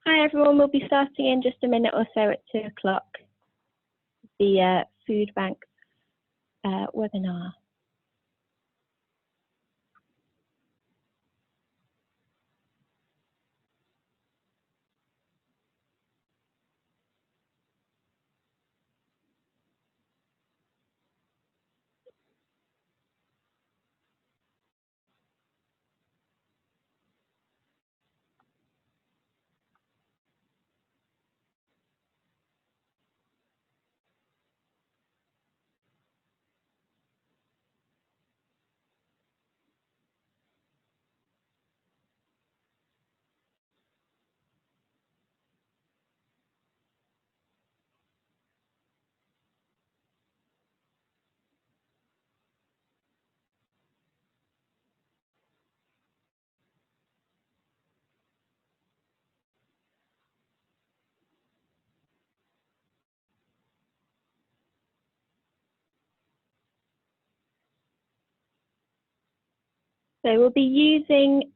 Hi everyone, we'll be starting in just a minute or so at 2 o'clock, the food bank webinar. So we'll be using,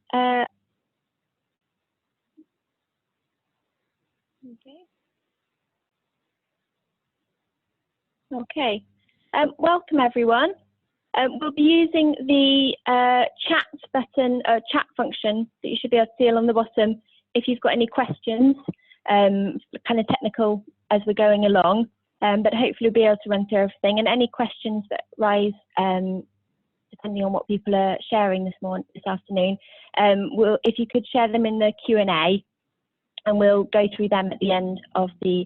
welcome everyone. We'll be using the chat button, chat function that you should be able to see along the bottom if you've got any questions, kind of technical as we're going along, but hopefully we'll be able to run through everything, and any questions that rise depending on what people are sharing this afternoon, if you could share them in the Q&A, and we'll go through them at the end of the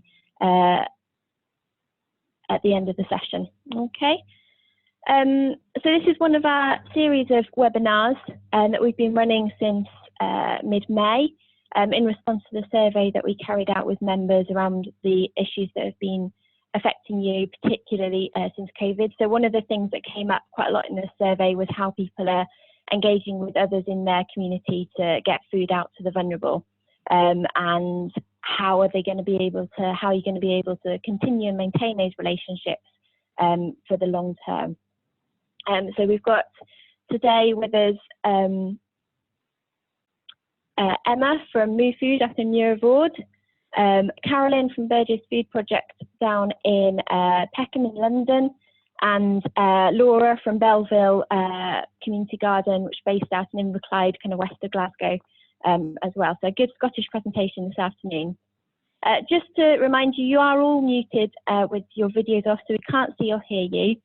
session. Okay. So this is one of our series of webinars that we've been running since mid-May in response to the survey that we carried out with members around the issues that have been affecting you, particularly since COVID. So one of the things that came up quite a lot in the survey was how people are engaging with others in their community to get food out to the vulnerable, and how are you going to be able to continue and maintain those relationships for the long term. So we've got today with us Emma from Moo Food up in Muir of Ord, Carolyn from Burgess Food Project down in Peckham in London, and Laura from Belleville Community Garden, which is based out in Inverclyde, kind of west of Glasgow as well. So a good Scottish presentation this afternoon. Just to remind you, you are all muted with your videos off, so we can't see or hear you.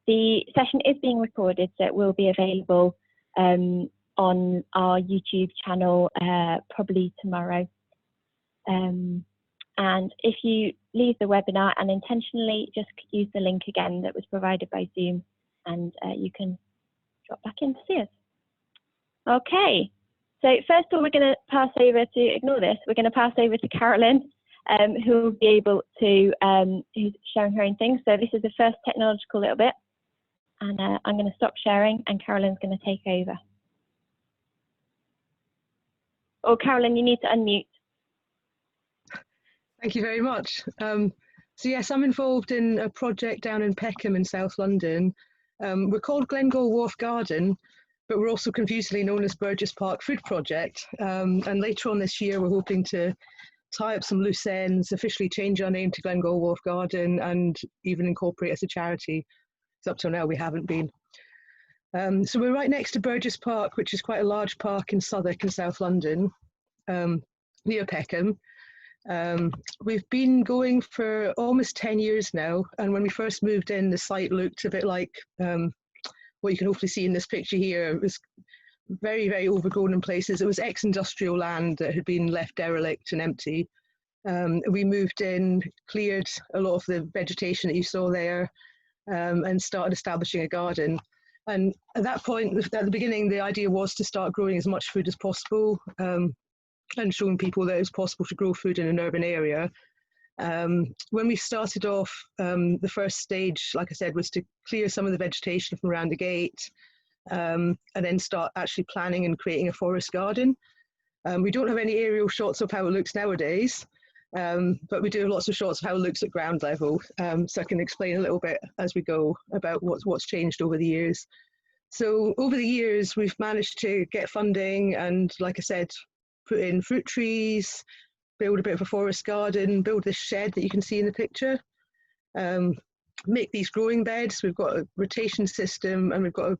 The session is being recorded, so it will be available on our YouTube channel probably tomorrow. And if you leave the webinar unintentionally, just use the link again that was provided by Zoom, and you can drop back in to see us. Okay, so first of all, we're going to pass over to, ignore this, we're going to pass over to Carolyn, who will be able to, who's sharing her own thing. So this is the first technological little bit, and I'm going to stop sharing, and Carolyn's going to take over. Oh, Carolyn, you need to unmute. Thank you very much. So yes, I'm involved in a project down in Peckham in South London. We're called Glengall Wharf Garden, but we're also confusingly known as Burgess Park Food Project. And later on this year, we're hoping to tie up some loose ends, officially change our name to Glengall Wharf Garden, and even incorporate as a charity. Because up till now, we haven't been. So we're right next to Burgess Park, which is quite a large park in Southwark in South London, near Peckham. We've been going for almost 10 years now, and when we first moved in, the site looked a bit like what you can hopefully see in this picture here. It was very, very overgrown in places. It was ex-industrial land that had been left derelict and empty. We moved in, cleared a lot of the vegetation that you saw there, and started establishing a garden. And at that point, at the beginning, the idea was to start growing as much food as possible, and showing people that it's possible to grow food in an urban area. When we started off, the first stage, like I said, was to clear some of the vegetation from around the gate, and then start actually planning and creating a forest garden. We don't have any aerial shots of how it looks nowadays, but we do have lots of shots of how it looks at ground level. So I can explain a little bit as we go about what's changed over the years. So over the years, we've managed to get funding and, like I said, put in fruit trees, build a bit of a forest garden, build this shed that you can see in the picture, make these growing beds. We've got a rotation system, and we've got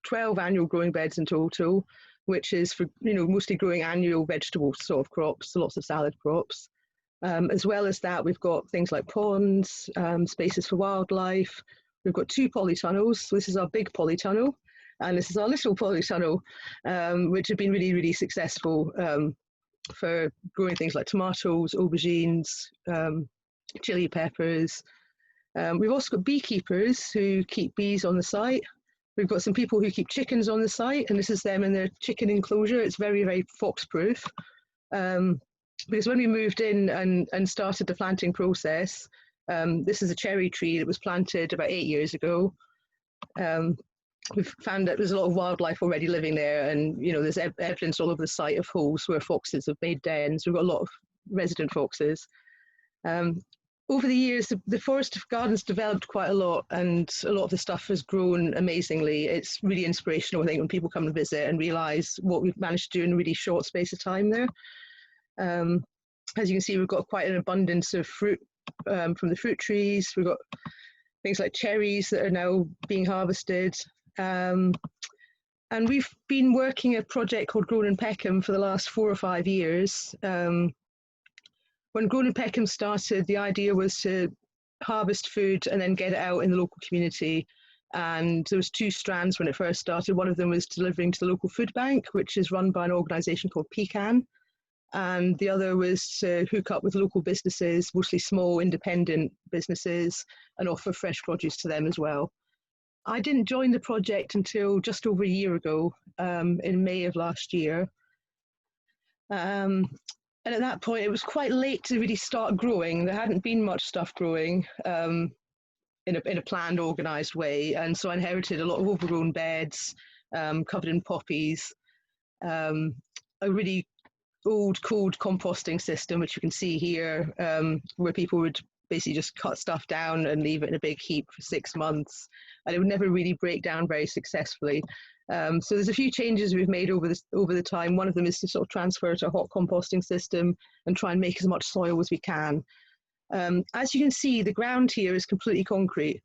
12 annual growing beds in total, which is for mostly growing annual vegetable sort of crops, so lots of salad crops. As well as that, we've got things like ponds, spaces for wildlife. We've got 2 polytunnels. So this is our big polytunnel, and this is our little polytunnel, which have been really, really successful for growing things like tomatoes, aubergines, chili peppers. We've also got beekeepers who keep bees on the site. We've got some people who keep chickens on the site, and this is them in their chicken enclosure. It's very, very fox-proof. Because when we moved in and started the planting process, this is a cherry tree that was planted about 8 years ago. We've found that there's a lot of wildlife already living there, and there's evidence all over the site of holes where foxes have made dens. We've got a lot of resident foxes. Over the years, the forest gardens developed quite a lot, and a lot of the stuff has grown amazingly. It's really inspirational, I think, when people come and visit and realise what we've managed to do in a really short space of time there. As you can see, we've got quite an abundance of fruit from the fruit trees. We've got things like cherries that are now being harvested. And we've been working a project called Grown in Peckham for the last 4 or 5 years. When Grown in Peckham started, the idea was to harvest food and then get it out in the local community. And there was 2 strands when it first started. One of them was delivering to the local food bank, which is run by an organisation called Pecan. And the other was to hook up with local businesses, mostly small independent businesses, and offer fresh produce to them as well. I didn't join the project until just over a year ago, in May of last year. And at that point, it was quite late to really start growing. There hadn't been much stuff growing in a planned, organised way. And so I inherited a lot of overgrown beds, covered in poppies, a really old cold composting system, which you can see here, where people would basically just cut stuff down and leave it in a big heap for 6 months, and it would never really break down very successfully. So there's a few changes we've made over the time. One of them is to sort of transfer to a hot composting system and try and make as much soil as we can. As you can see, the ground here is completely concrete.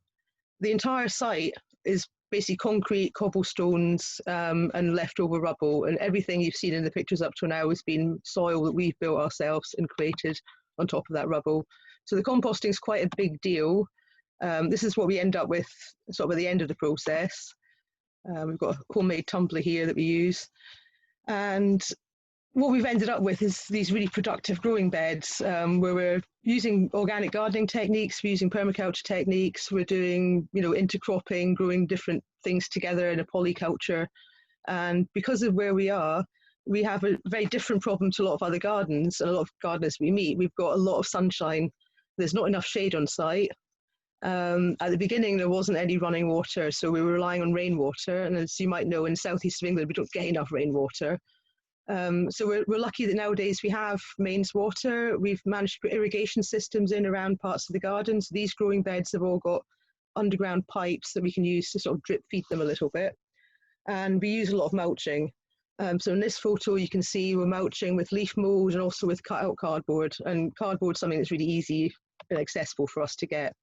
The entire site is basically concrete, cobblestones, and leftover rubble, and everything you've seen in the pictures up to now has been soil that we've built ourselves and created on top of that rubble. So the composting is quite a big deal. This is what we end up with sort of at the end of the process. We've got a homemade tumbler here that we use, and what we've ended up with is these really productive growing beds, where we're using organic gardening techniques, we're using permaculture techniques, we're doing intercropping, growing different things together in a polyculture. And because of where we are, we have a very different problem to a lot of other gardens and a lot of gardeners we meet. We've got a lot of sunshine. There's not enough shade on site. At the beginning, there wasn't any running water, so we were relying on rainwater. And as you might know, in the southeast of England, we don't get enough rainwater. So we're lucky that nowadays we have mains water. We've managed to put irrigation systems in around parts of the garden. So these growing beds have all got underground pipes that we can use to sort of drip feed them a little bit. And we use a lot of mulching. So in this photo, you can see we're mulching with leaf mold and also with cut out cardboard. And cardboard is something that's really easy and accessible for us to get.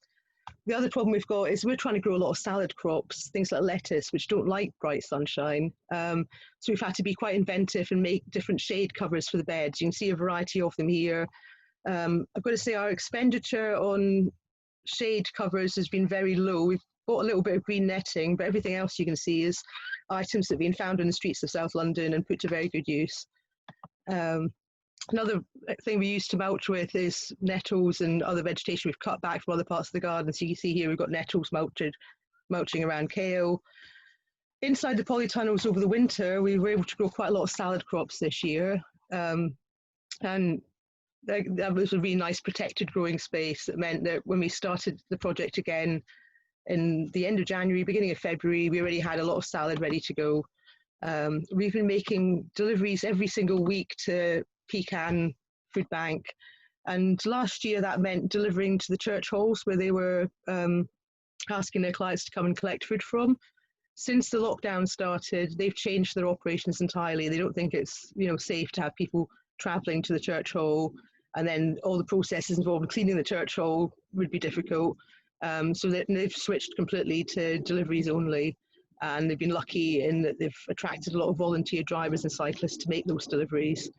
The other problem we've got is we're trying to grow a lot of salad crops, things like lettuce, which don't like bright sunshine. So we've had to be quite inventive and make different shade covers for the beds. You can see a variety of them here. I've got to say our expenditure on shade covers has been very low. We've bought a little bit of green netting, but everything else you can see is items that have been found in the streets of South London and put to very good use. Another thing we use to mulch with is nettles and other vegetation we've cut back from other parts of the garden. So you can see here we've got nettles mulching around kale. Inside the polytunnels over the winter, we were able to grow quite a lot of salad crops this year. And that was a really nice protected growing space. That meant that when we started the project again in the end of January, beginning of February, we already had a lot of salad ready to go. We've been making deliveries every single week to Pecan Food Bank, and last year that meant delivering to the church halls where they were asking their clients to come and collect food from. Since the lockdown started, they've changed their operations entirely. They don't think it's safe to have people travelling to the church hall, and then all the processes involved in cleaning the church hall would be difficult. So they've switched completely to deliveries only, and they've been lucky in that they've attracted a lot of volunteer drivers and cyclists to make those deliveries.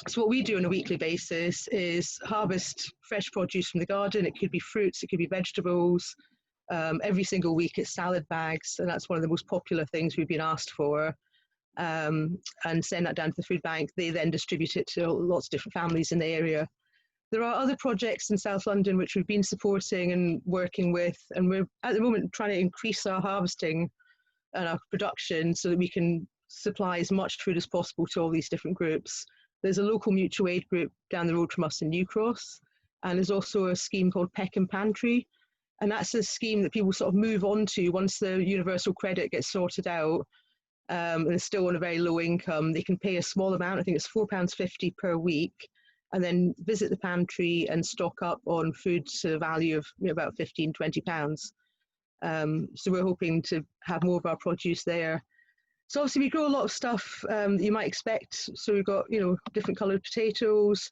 So what we do on a weekly basis is harvest fresh produce from the garden. It could be fruits, it could be vegetables. Every single week it's salad bags, and that's one of the most popular things we've been asked for. And send that down to the food bank. They then distribute it to lots of different families in the area. There are other projects in South London which we've been supporting and working with, and we're at the moment trying to increase our harvesting and our production so that we can supply as much food as possible to all these different groups. There's a local mutual aid group down the road from us in New Cross, and there's also a scheme called Peckham Pantry, and that's a scheme that people sort of move on to once the universal credit gets sorted out, and it's still on a very low income. They can pay a small amount, I think it's £4.50 per week, and then visit the pantry and stock up on food to the value of about £15–20. So we're hoping to have more of our produce there. So obviously we grow a lot of stuff that you might expect. So we've got, different coloured potatoes.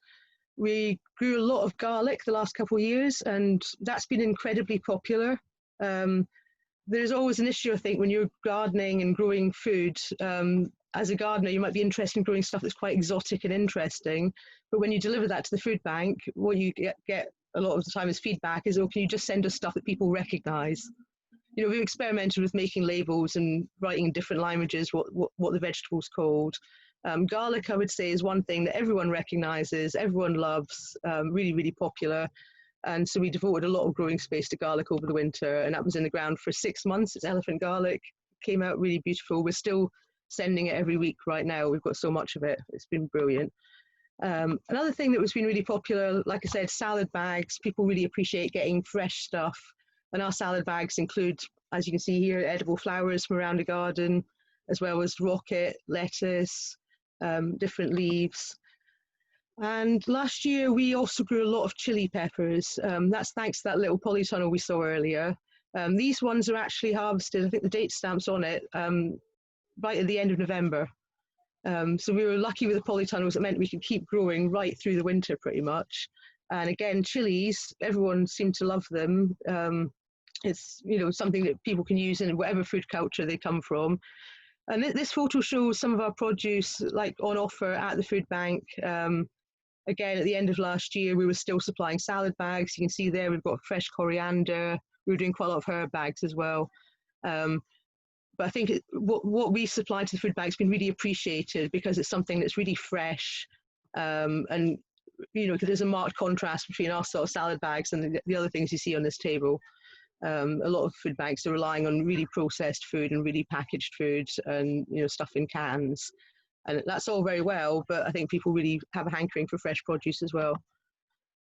We grew a lot of garlic the last couple of years, and that's been incredibly popular. There's always an issue, I think, when you're gardening and growing food. As a gardener, you might be interested in growing stuff that's quite exotic and interesting, but when you deliver that to the food bank, what you get a lot of the time as feedback is, oh, can you just send us stuff that people recognise? We've experimented with making labels and writing in different languages what the vegetable's called. Garlic, I would say, is one thing that everyone recognises, everyone loves, really, really popular. And so we devoted a lot of growing space to garlic over the winter, and that was in the ground for 6 months. It's elephant garlic, came out really beautiful. We're still sending it every week right now. We've got so much of it. It's been brilliant. Another thing that has been really popular, like I said, salad bags. People really appreciate getting fresh stuff. And our salad bags include, as you can see here, edible flowers from around the garden, as well as rocket, lettuce, different leaves. And last year we also grew a lot of chili peppers. That's thanks to that little polytunnel we saw earlier. These ones are actually harvested, I think the date stamp's on it, right at the end of November. So we were lucky with the polytunnels. It meant we could keep growing right through the winter pretty much. And again, chilies, everyone seemed to love them. It's something that people can use in whatever food culture they come from. And this photo shows some of our produce like on offer at the food bank. Again, at the end of last year, we were still supplying salad bags. You can see there we've got fresh coriander. We were doing quite a lot of herb bags as well. But I think what we supply to the food bank has been really appreciated because it's something that's really fresh. And, there's a marked contrast between our sort of salad bags and the other things you see on this table. A lot of food banks are relying on really processed food and really packaged food and, stuff in cans. And that's all very well, but I think people really have a hankering for fresh produce as well.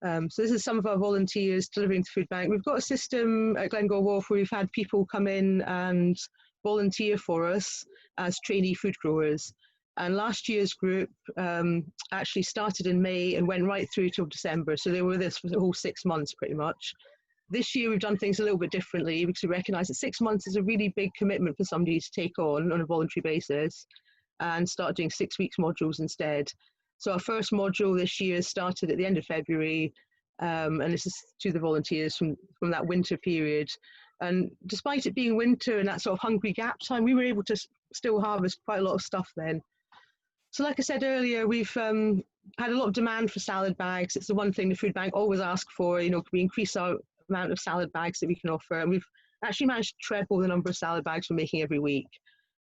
So this is some of our volunteers delivering to food bank. We've got a system at Glengore Wharf where we've had people come in and volunteer for us as trainee food growers. And last year's group actually started in May and went right through till December. So they were with us for the whole 6 months pretty much. This year we've done things a little bit differently because we recognise that 6 months is a really big commitment for somebody to take on a voluntary basis, and start doing 6 weeks modules instead. So our first module this year started at the end of February, and this is to the volunteers from that winter period. And despite it being winter and that sort of hungry gap time, we were able to still harvest quite a lot of stuff then. So like I said earlier, we've had a lot of demand for salad bags. It's the one thing the food bank always asks for, can we increase our amount of salad bags that we can offer? And we've actually managed to treble the number of salad bags we're making every week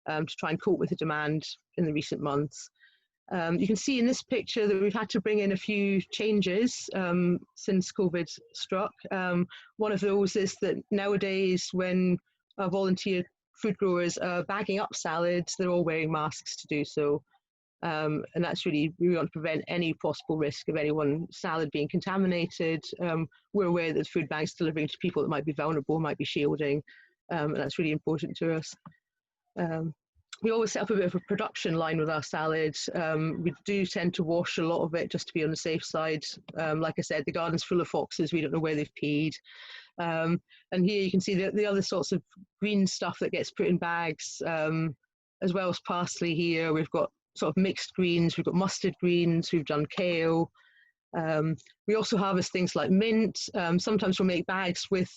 to try and cope with the demand in the recent months. You can see in this picture that we've had to bring in a few changes since COVID struck. One of those is that nowadays when our volunteer food growers are bagging up salads, they're all wearing masks to do so. And that's really, we want to prevent any possible risk of anyone salad being contaminated. We're aware that the food bank's delivering to people that might be vulnerable, might be shielding, and that's really important to us. We always set up a bit of a production line with our salads. We do tend to wash a lot of it just to be on the safe side. Like I said, the garden's full of foxes. We don't know where they've peed. And here you can see the other sorts of green stuff that gets put in bags, as well as parsley here. We've got sort of mixed greens. We've got mustard greens. We've done kale. We also harvest things like mint. Sometimes we'll make bags with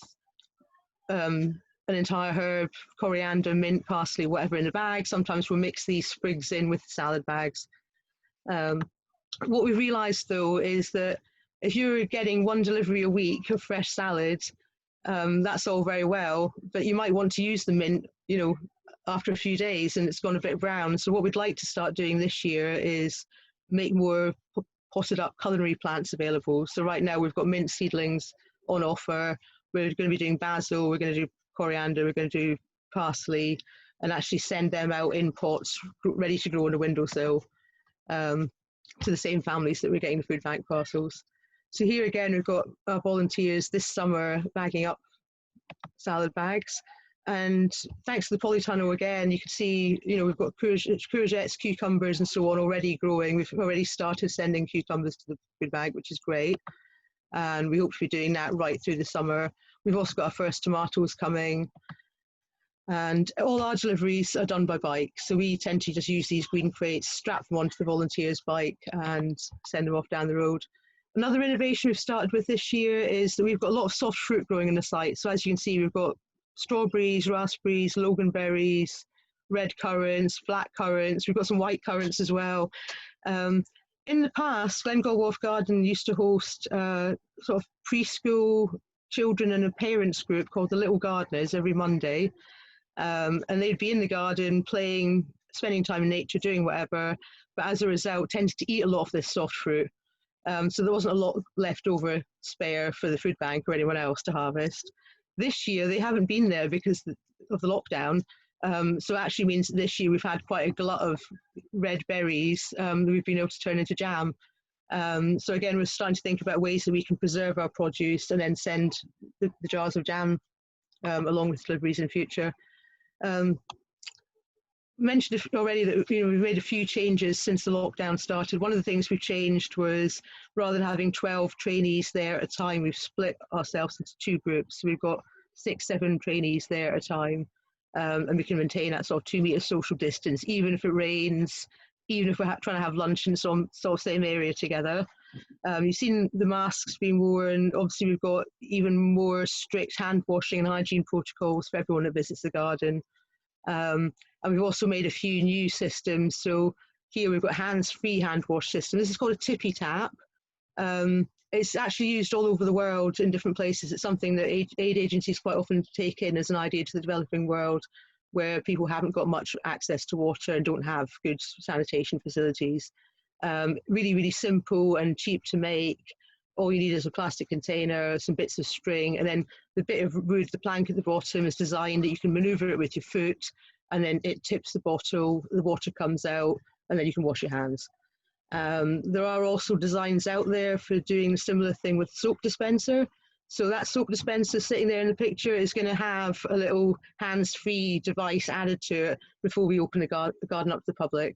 an entire herb, coriander, mint, parsley, whatever in the bag. Sometimes we'll mix these sprigs in with salad bags. What we realised though is that if you're getting one delivery a week of fresh salad, that's all very well, but you might want to use the mint, you know, after a few days and it's gone a bit brown. So what we'd like to start doing this year is make more potted up culinary plants available. So right now we've got mint seedlings on offer. We're going to be doing basil, we're going to do coriander, we're going to do parsley, and actually send them out in pots ready to grow on a windowsill to the same families that we're getting the food bank parcels. So here again, we've got our volunteers this summer bagging up salad bags. And thanks to the polytunnel again, you can see, you know, we've got courgettes, cucumbers and so on already growing. We've already started sending cucumbers to the food bank, which is great. And we hope to be doing that right through the summer. We've also got our first tomatoes coming. And all our deliveries are done by bike. So we tend to just use these green crates, strap them onto the volunteer's bike and send them off down the road. Another innovation we've started with this year is that we've got a lot of soft fruit growing in the site. So as you can see, we've got strawberries, raspberries, loganberries, red currants, black currants. We've got some white currants as well. In the past, Glengall Wharf Garden used to host sort of preschool children and a parents group called the Little Gardeners every Monday. And they'd be in the garden playing, spending time in nature, doing whatever, but as a result tended to eat a lot of this soft fruit. So there wasn't a lot left over spare for the food bank or anyone else to harvest. This year they haven't been there because of the lockdown. So it actually means that this year we've had quite a glut of red berries that we've been able to turn into jam. So again, we're starting to think about ways that we can preserve our produce and then send the jars of jam along with deliveries in future. Mentioned already that we've made a few changes since the lockdown started. One of the things we've changed was rather than having 12 trainees there at a time, we've split ourselves into two groups. So we've got 6-7 trainees there at a time, and we can maintain that sort of 2 metre social distance, even if it rains, even if we're trying to have lunch in some sort of same area together. You've seen the masks being worn. Obviously, we've got even more strict hand washing and hygiene protocols for everyone that visits the garden. And we've also made a few new systems. So here we've got hands-free hand wash system. This is called a tippy tap. It's actually used all over the world in different places. It's something that aid agencies quite often take in as an idea to the developing world, where people haven't got much access to water and don't have good sanitation facilities. Really, really simple and cheap to make. All you need is a plastic container, some bits of string, and then the bit of wood, the plank at the bottom is designed that you can maneuver it with your foot, and then it tips the bottle, the water comes out, and then you can wash your hands. There are also designs out there for doing a similar thing with soap dispenser. So that soap dispenser sitting there in the picture is going to have a little hands-free device added to it before we open the garden up to the public.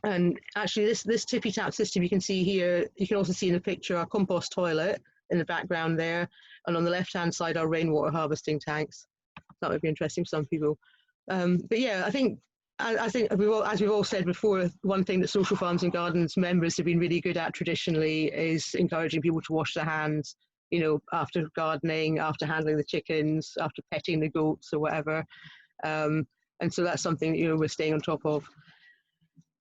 And actually this tippy tap system you can see here, you can also see in the picture our compost toilet in the background there, and on the left-hand side our rainwater harvesting tanks. That would be interesting for some people. But yeah, I think as we've all said before, one thing that Social Farms and Gardens members have been really good at traditionally is encouraging people to wash their hands, you know, after gardening, after handling the chickens, after petting the goats or whatever. And so that's something, you know, we're staying on top of.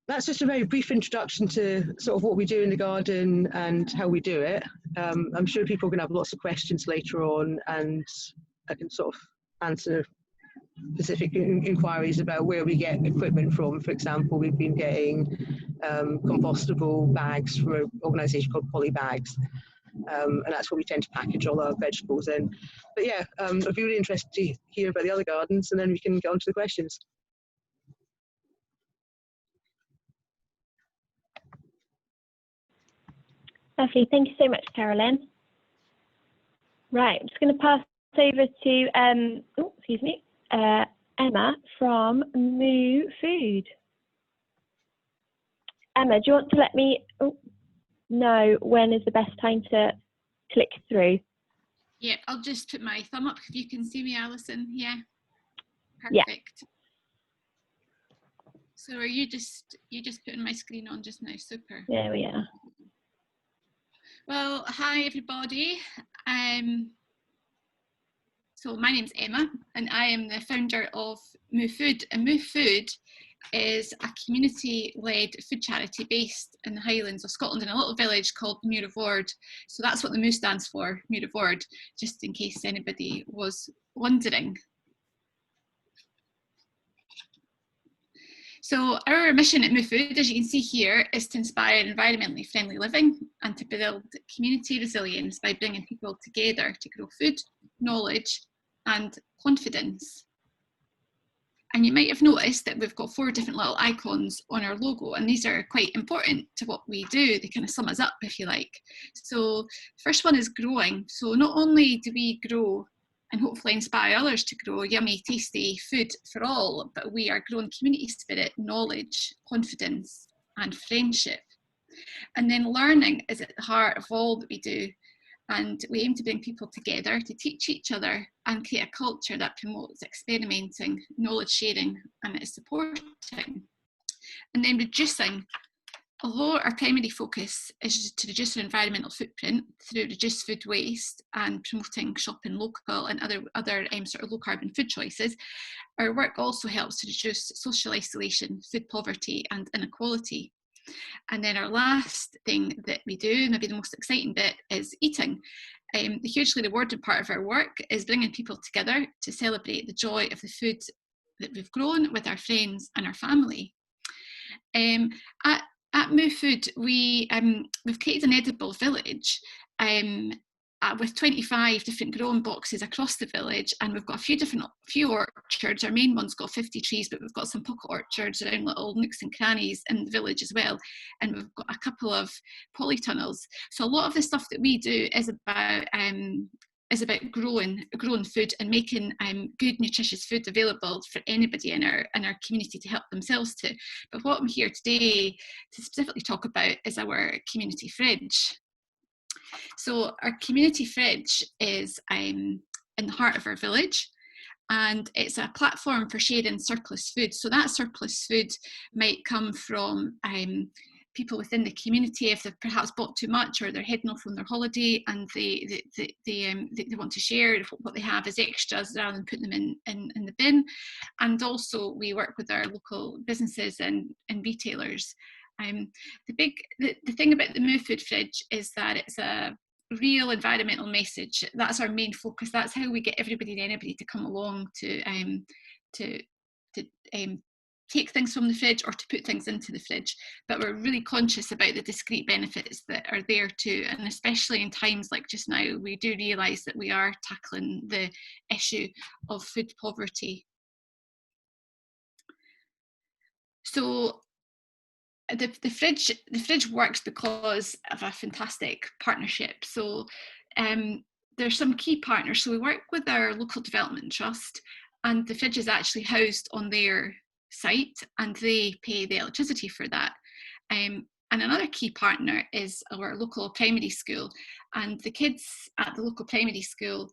That's just a very brief introduction to sort of what we do in the garden and how we do it. I'm sure people are going to have lots of questions later on, and I can sort of answer specific inquiries about where we get equipment from. For example, we've been getting compostable bags from an organisation called Polybags, and that's what we tend to package all our vegetables in. But yeah, I'd be really interested to hear about the other gardens, and then we can get on to the questions. Lovely, thank you so much, Carolyn. Right, I'm just going to pass over to Emma from Moo Food. Emma, do you want to let me know when is the best time to click through? Yeah, I'll just put my thumb up if you can see me, Alison. Yeah, perfect. Yeah. So are you just putting my screen on just now? Super. There we are. Well, hi everybody. So my name's Emma and I am the founder of Moo Food. And Moo Food is a community-led food charity based in the Highlands of Scotland in a little village called Muir of Ord. So that's what the Moo stands for, Muir of Ord, just in case anybody was wondering. So our mission at Moo Food, as you can see here, is to inspire environmentally friendly living and to build community resilience by bringing people together to grow food, knowledge and confidence. And you might have noticed that we've got 4 different little icons on our logo, and these are quite important to what we do. They kind of sum us up, if you like. So first one is growing. So not only do we grow and hopefully inspire others to grow yummy, tasty food for all, but we are growing community spirit, knowledge, confidence, and friendship. And then learning is at the heart of all that we do. And we aim to bring people together to teach each other and create a culture that promotes experimenting, knowledge sharing, and is supporting. And then reducing. Although our primary focus is to reduce our environmental footprint through reduced food waste and promoting shopping local and other sort of low carbon food choices, our work also helps to reduce social isolation, food poverty and inequality. And then our last thing that we do, maybe the most exciting bit, is eating. The hugely rewarding part of our work is bringing people together to celebrate the joy of the food that we've grown with our friends and our family. At Moo Food, we've created an edible village with 25 different growing boxes across the village, and we've got a few orchards. Our main one's got 50 trees, but we've got some pocket orchards around little nooks and crannies in the village as well, and we've got a couple of polytunnels. So a lot of the stuff that we do is about growing food and making good nutritious food available for anybody in our community to help themselves to. But what I'm here today to specifically talk about is our community fridge. So our community fridge is in the heart of our village, and it's a platform for sharing surplus food. So that surplus food might come from people within the community if they've perhaps bought too much or they're heading off on their holiday and they want to share what they have as extras rather than putting them in the bin. And also we work with our local businesses and retailers. The thing about the Moo Food fridge is that it's a real environmental message. That's our main focus. That's how we get everybody and anybody to come along to take things from the fridge or to put things into the fridge. But we're really conscious about the discrete benefits that are there too, and especially in times like just now, we do realise that we are tackling the issue of food poverty. So the fridge works because of a fantastic partnership. So there's some key partners. So we work with our local development trust, and the fridge is actually housed on their site and they pay the electricity for that. And another key partner is our local primary school, and the kids at the local primary school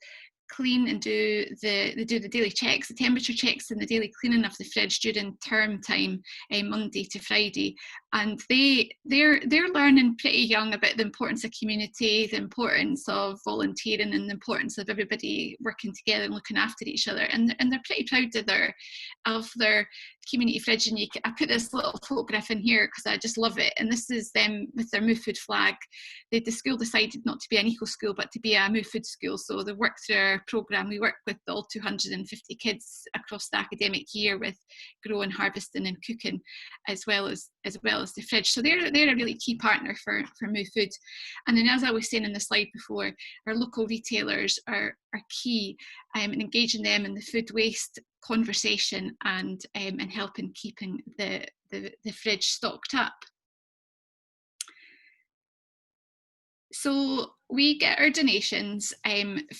clean and do the daily checks, the temperature checks and the daily cleaning of the fridge during term time, Monday to Friday. And they're learning pretty young about the importance of community, the importance of volunteering and the importance of everybody working together and looking after each other. And they're pretty proud of their community fridge. And I put this little photograph in here because I just love it. And this is them with their Moo Food flag. The school decided not to be an eco school but to be a Moo Food school. So they work through our programme. We work with all 250 kids across the academic year with growing, harvesting and cooking, as well as the fridge. So they're a really key partner for Moo Food. And then, as I was saying in the slide before, our local retailers are key in engaging them in the food waste conversation and helping keeping the fridge stocked up. So we get our donations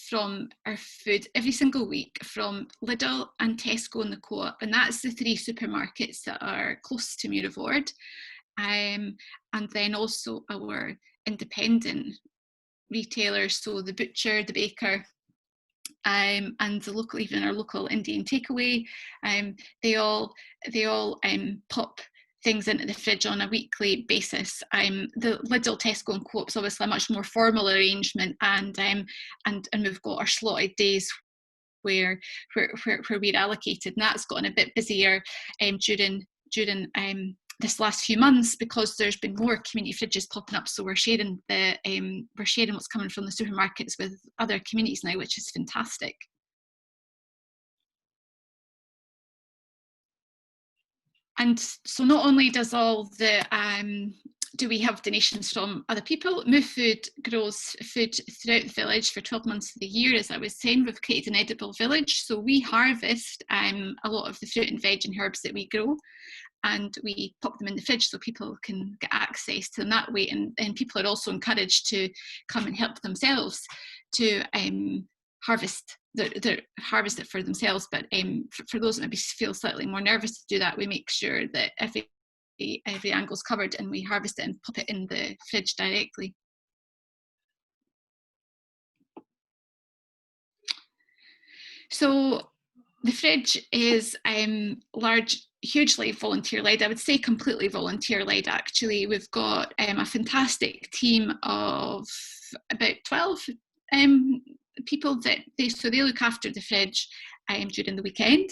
from our food every single week from Lidl and Tesco and the Co-op, and that's the 3 supermarkets that are close to Muir of Ord, and then also our independent retailers, so the butcher, the baker and the local, even our local Indian takeaway, they all pop things into the fridge on a weekly basis. The Lidl, Tesco and Co-op's obviously a much more formal arrangement, and we've got our slotted days where we're allocated, and that's gotten a bit busier during this last few months, because there's been more community fridges popping up, so we're sharing what's coming from the supermarkets with other communities now, which is fantastic. And so not only does do we have donations from other people, Move Food grows food throughout the village for 12 months of the year. As I was saying, we've created an edible village, so we harvest a lot of the fruit and veg and herbs that we grow, and we pop them in the fridge so people can get access to them that way. And people are also encouraged to come and help themselves to harvest it for themselves. But for those that maybe feel slightly more nervous to do that, we make sure that every angle's covered and we harvest it and pop it in the fridge directly. So the fridge is hugely volunteer-led. I would say completely volunteer-led, actually. We've got a fantastic team of about 12 people that they look after the fridge during the weekend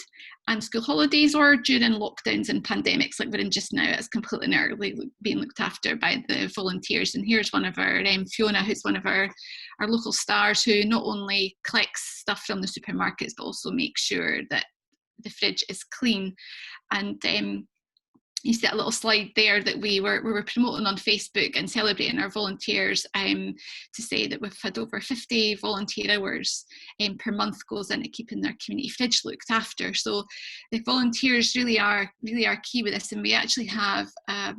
and school holidays, or during lockdowns and pandemics like we're in just now. It's completely and utterly being looked after by the volunteers. And here's one of our Fiona, who's one of our local stars, who not only collects stuff from the supermarkets but also makes sure that the fridge is clean. And you see that little slide there that we were promoting on Facebook and celebrating our volunteers, to say that we've had over 50 volunteer hours per month goes into keeping their community fridge looked after. So the volunteers really are key with this, and we actually have a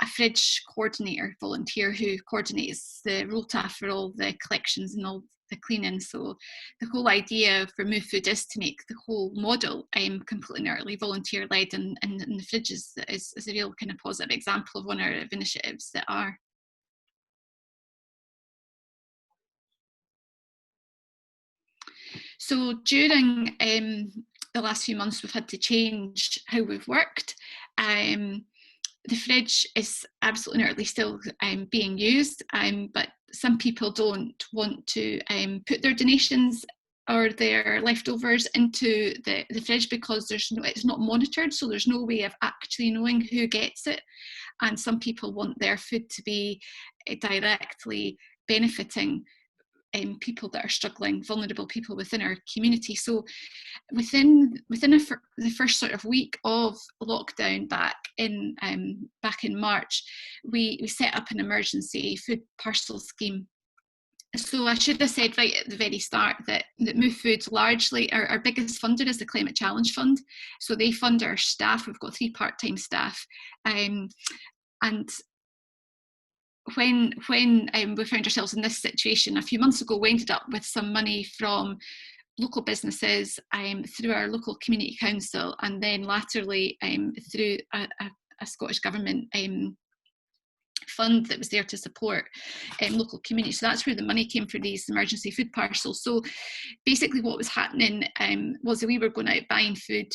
fridge coordinator volunteer who coordinates the rota for all the collections and all the cleaning. So the whole idea for Move Food is to make the whole model completely and utterly volunteer led, and the fridge is a real kind of positive example of one of our initiatives that are. So during the last few months, we've had to change how we've worked. The fridge is absolutely and utterly still being used, but some people don't want to put their donations or their leftovers into the fridge because it's not monitored, so there's no way of actually knowing who gets it. And some people want their food to be directly benefiting people that are struggling, vulnerable people within our community. So within the first sort of week of lockdown back in March, we set up an emergency food parcel scheme. So I should have said right at the very start that Move Food largely, our biggest funder is the Climate Challenge Fund. So they fund our staff. We've got 3 part-time staff. And when we found ourselves in this situation a few months ago, we ended up with some money from local businesses through our local community council, and then latterly through a Scottish Government fund that was there to support local communities. So that's where the money came for these emergency food parcels. So basically what was happening was that we were going out buying food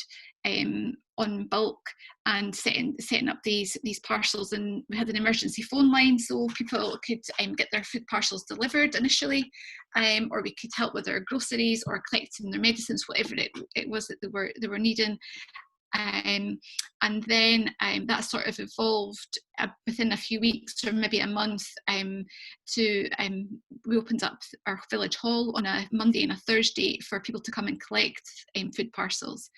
on bulk and setting up these parcels, and we had an emergency phone line so people could get their food parcels delivered initially, or we could help with their groceries or collecting their medicines, whatever it was that they were needing. And then that sort of evolved within a few weeks or maybe a month to we opened up our village hall on a Monday and a Thursday for people to come and collect food parcels.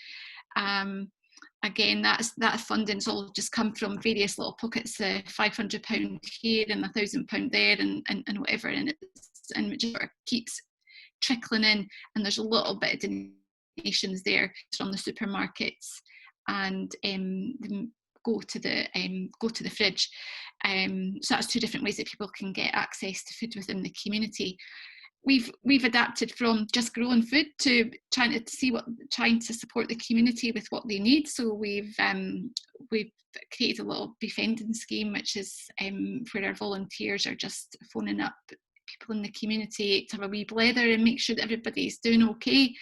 Again, that funding's all just come from various little pockets, £500 here and £1,000 there and whatever, and it just sort of keeps trickling in, and there's a little bit of donations there from the supermarkets and go to the fridge. So that's 2 different ways that people can get access to food within the community. We've adapted from just growing food to trying to support the community with what they need. So we've created a little befriending scheme, which is where our volunteers are just phoning up people in the community to have a wee blether and make sure that everybody's doing okay.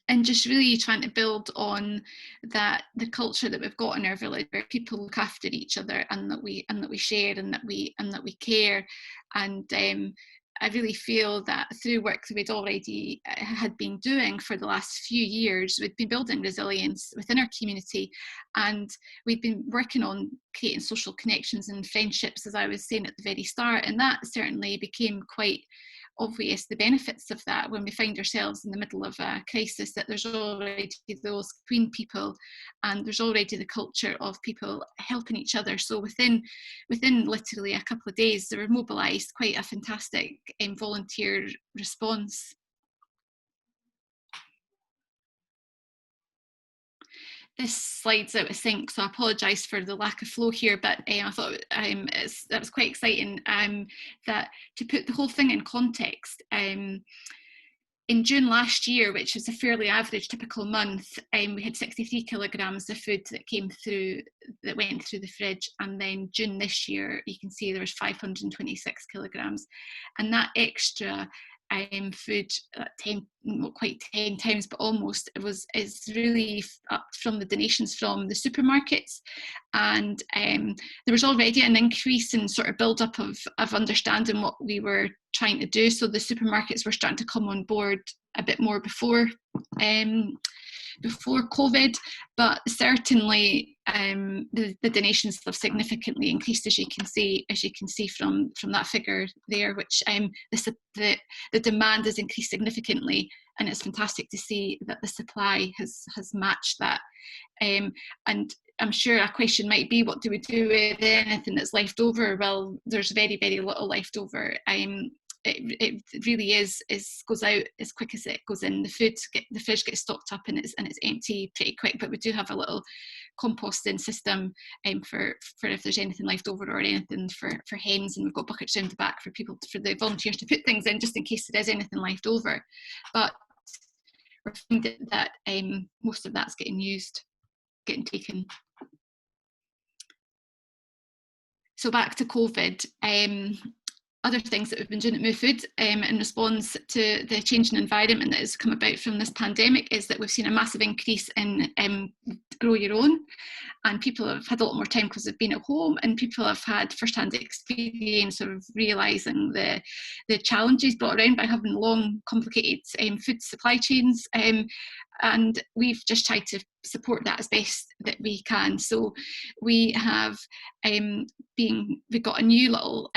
And just really trying to build on that, the culture that we've got in our village, where people look after each other, and that we share, and that we care. And I really feel that through work that we'd already had been doing for the last few years, we'd been building resilience within our community, and we'd been working on creating social connections and friendships, as I was saying at the very start. And that certainly became quite obvious, the benefits of that, when we find ourselves in the middle of a crisis, that there's already those between people, and there's already the culture of people helping each other. So within literally a couple of days, they were mobilised quite a fantastic volunteer response. This slide's out of sync, so I apologise for the lack of flow here, but I thought that was quite exciting, that to put the whole thing in context. In June last year, which is a fairly average typical month, we had 63 kilograms of food that went through the fridge, and then June this year, you can see there was 526 kilograms, and that extra food, not quite 10 times, but almost, is really up from the donations from the supermarkets. And there was already an increase in sort of build up of understanding what we were trying to do. So the supermarkets were starting to come on board a bit more before COVID, but certainly the donations have significantly increased, as you can see from that figure there, which the demand has increased significantly, and it's fantastic to see that the supply has matched that. And I'm sure a question might be, what do we do with anything that's left over? Well, there's very, very little left over. It really goes out as quick as it goes in. The fridge gets stocked up, and it's empty pretty quick. But we do have a little composting system for if there's anything left over, or anything for hens, and we've got buckets around the back for the volunteers to put things in, just in case there is anything left over. But we're finding that most of that's getting taken. So back to COVID. Other things that we've been doing at Move Food in response to the changing environment that has come about from this pandemic is that we've seen a massive increase in grow your own, and people have had a lot more time because they've been at home, and people have had first-hand experience of realising the challenges brought around by having long, complicated food supply chains, and we've just tried to support that as best that we can. So we have we got a new little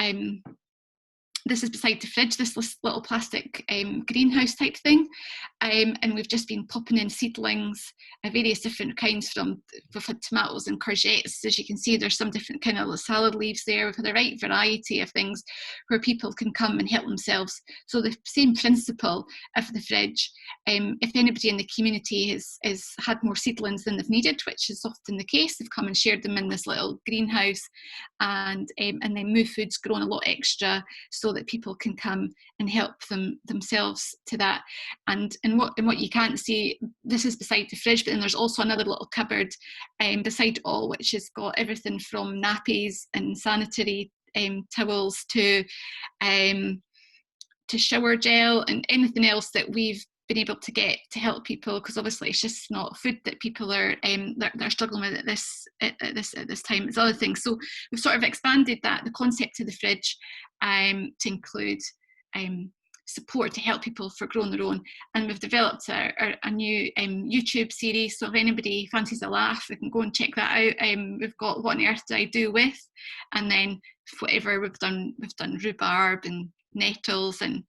this is beside the fridge, this little plastic greenhouse type thing, and we've just been popping in seedlings of various different kinds. We've had tomatoes and courgettes, as you can see. There's some different kind of salad leaves there. We've had a right variety of things where people can come and help themselves. So the same principle of the fridge. If anybody in the community has had more seedlings than they've needed, which is often the case, they've come and shared them in this little greenhouse, and then Move Food's grown a lot extra so that people can come and help themselves to that. And what you can't see, this is beside the fridge, but then there's also another little cupboard beside it all, which has got everything from nappies and sanitary towels to shower gel and anything else that we've been able to get to help people, because obviously it's just not food that people are they're struggling with at this time. It's other things. So we've sort of expanded the concept of the fridge to include support to help people for growing their own, and we've developed a new YouTube series. So if anybody fancies a laugh, they can go and check that out. We've got What on Earth Do I Do With, and then whatever we've done rhubarb and nettles, and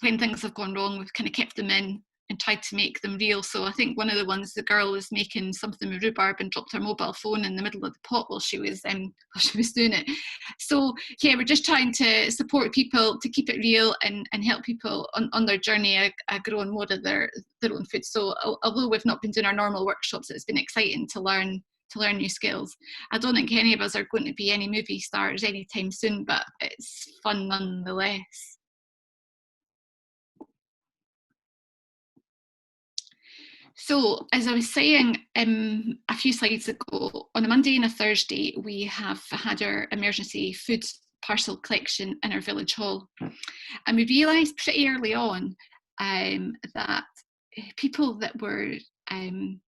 when things have gone wrong, we've kind of kept them in and tried to make them real. So I think one of the ones, the girl was making something with rhubarb and dropped her mobile phone in the middle of the pot while she was doing it. So yeah, we're just trying to support people to keep it real and help people on their journey growing more of their own food. So although we've not been doing our normal workshops, it's been exciting to learn new skills. I don't think any of us are going to be any movie stars anytime soon, but it's fun nonetheless. So, as I was saying a few slides ago, on a Monday and a Thursday, we have had our emergency food parcel collection in our village hall. And we realised pretty early on that people that were in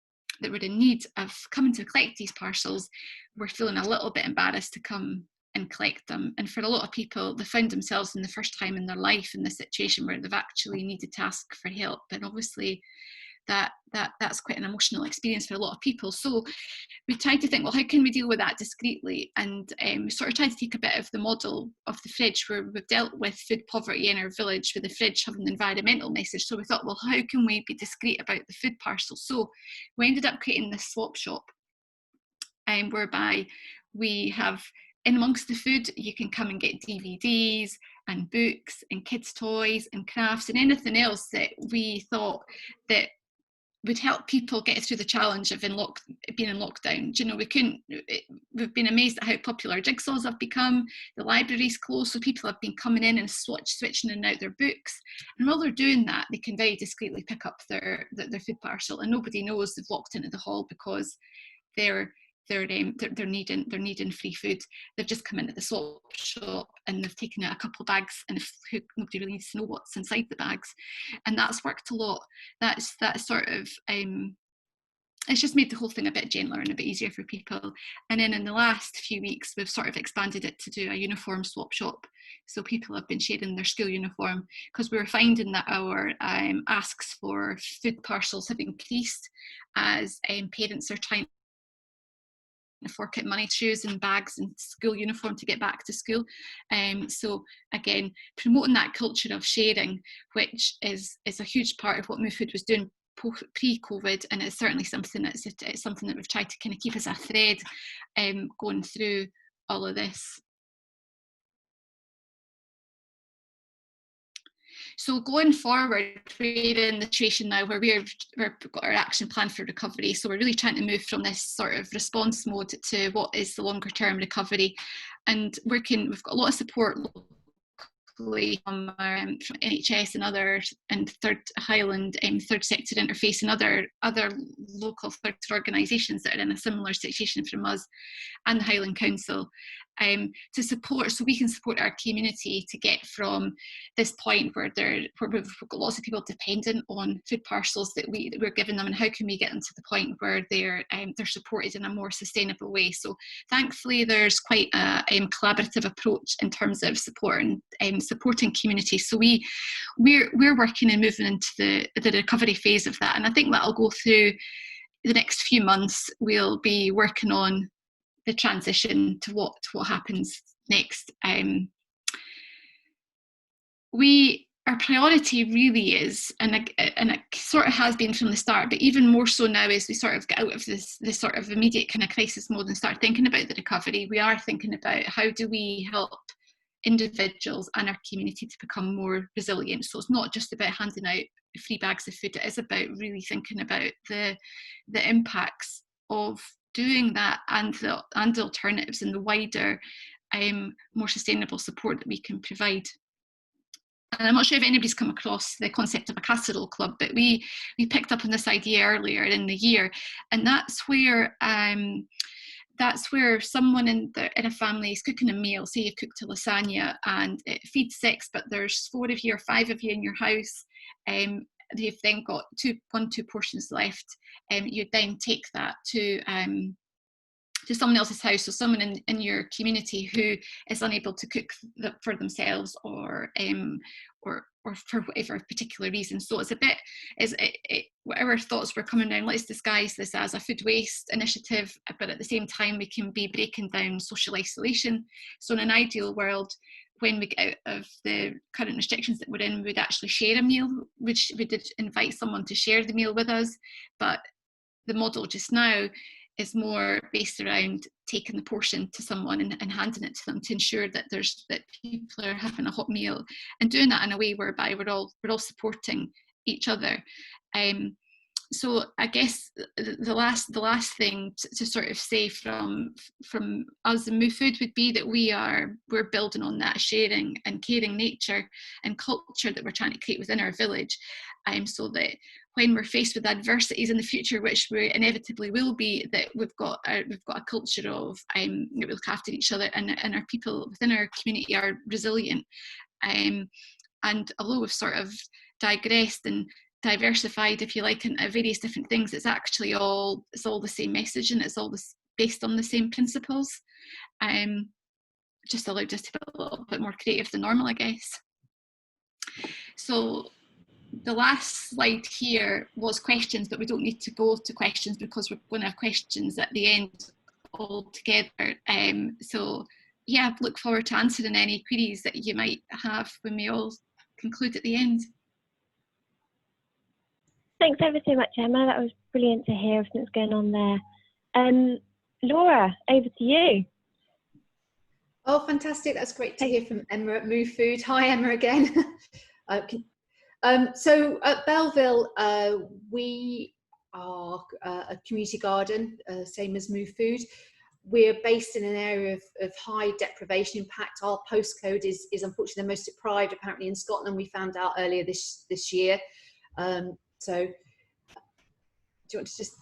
need of coming to collect these parcels were feeling a little bit embarrassed to come and collect them. And for a lot of people, they found themselves in the first time in their life in the situation where they've actually needed to ask for help. And obviously that's quite an emotional experience for a lot of people. So we tried to think, well, how can we deal with that discreetly? And we sort of tried to take a bit of the model of the Fridge, where we've dealt with food poverty in our village, with the Fridge having the environmental message. So we thought, well, how can we be discreet about the food parcel? So we ended up creating this swap shop, whereby we have, in amongst the food, you can come and get DVDs and books and kids' toys and crafts and anything else that we thought that would help people get through the challenge of being in lockdown. You know, we've been amazed at how popular jigsaws have become. The library's closed, so people have been coming in and switching in and out their books. And while they're doing that, they can very discreetly pick up their food parcel, and nobody knows they've walked into the hall because they're needing free food. They've just come into the swap shop and they've taken out a couple of bags, and nobody really needs to know what's inside the bags. And that's worked a lot. That's sort of it's just made the whole thing a bit gentler and a bit easier for people. And then in the last few weeks, we've sort of expanded it to do a uniform swap shop. So people have been sharing their school uniform, because we were finding that our asks for food parcels have increased as parents are trying fork out money, shoes and bags and school uniform to get back to school. So again, promoting that culture of sharing, which is a huge part of what Move Food was doing pre-COVID, and it's certainly something it's something that we've tried to kind of keep as a thread going through all of this. So going forward, we're in the situation now where we've got our action plan for recovery. So we're really trying to move from this sort of response mode to what is the longer term recovery. And we've got a lot of support locally from NHS and others, and Third Highland, Third Sector Interface, and other local third organisations that are in a similar situation from us, and the Highland Council, to support, so we can support our community to get from this point where we've got lots of people dependent on food parcels that we're giving them, and how can we get them to the point where they're supported in a more sustainable way. So thankfully there's quite a collaborative approach in terms of supporting communities. So we're working and moving into the recovery phase of that, and I think that'll go through the next few months. We'll be working on the transition to what happens next. Our priority really is, and it sort of has been from the start, but even more so now as we sort of get out of this sort of immediate kind of crisis mode and start thinking about the recovery, we are thinking about how do we help individuals and our community to become more resilient. So it's not just about handing out free bags of food, it is about really thinking about the impacts of doing that, and the alternatives and the wider more sustainable support that we can provide. And I'm not sure if anybody's come across the concept of a Casserole Club, but we picked up on this idea earlier in the year, and that's where someone in a family is cooking a meal. Say you've cooked a lasagna and it feeds 6, but there's 4 of you or 5 of you in your house. You've then got two portions left. You then take that to someone else's house, so someone in your community who is unable to cook for themselves, or for whatever particular reason. So it's a bit, whatever thoughts were coming down, let's disguise this as a food waste initiative, but at the same time we can be breaking down social isolation. So in an ideal world, when we get out of the current restrictions that we're in, we would actually share a meal, which we did invite someone to share the meal with us, but the model just now is more based around taking the portion to someone and handing it to them, to ensure that people are having a hot meal, and doing that in a way whereby we're all supporting each other. so I guess the last thing to sort of say from us in Move Food would be that we're building on that sharing and caring nature and culture that we're trying to create within our village, so that when we're faced with adversities in the future, which we inevitably will be, that we've got a culture of that we look after each other, and our people within our community are resilient. And although we've sort of digressed and diversified, if you like, into various different things, it's actually all the same message, and it's all based on the same principles. Just allowed us to be a little bit more creative than normal, I guess. So the last slide here was questions, but we don't need to go to questions because we're going to have questions at the end altogether. So yeah, look forward to answering any queries that you might have when we all conclude at the end. Thanks ever so much, Emma. That was brilliant to hear everything that's going on there. Laura, over to you. Oh, fantastic. That's great to hear from Emma at Move Food. Hi, Emma, again. So at Belleville, we are a community garden, same as Move Food. We're based in an area of high deprivation impact. Our postcode is unfortunately the most deprived apparently in Scotland. We found out earlier this year. So do you want to just,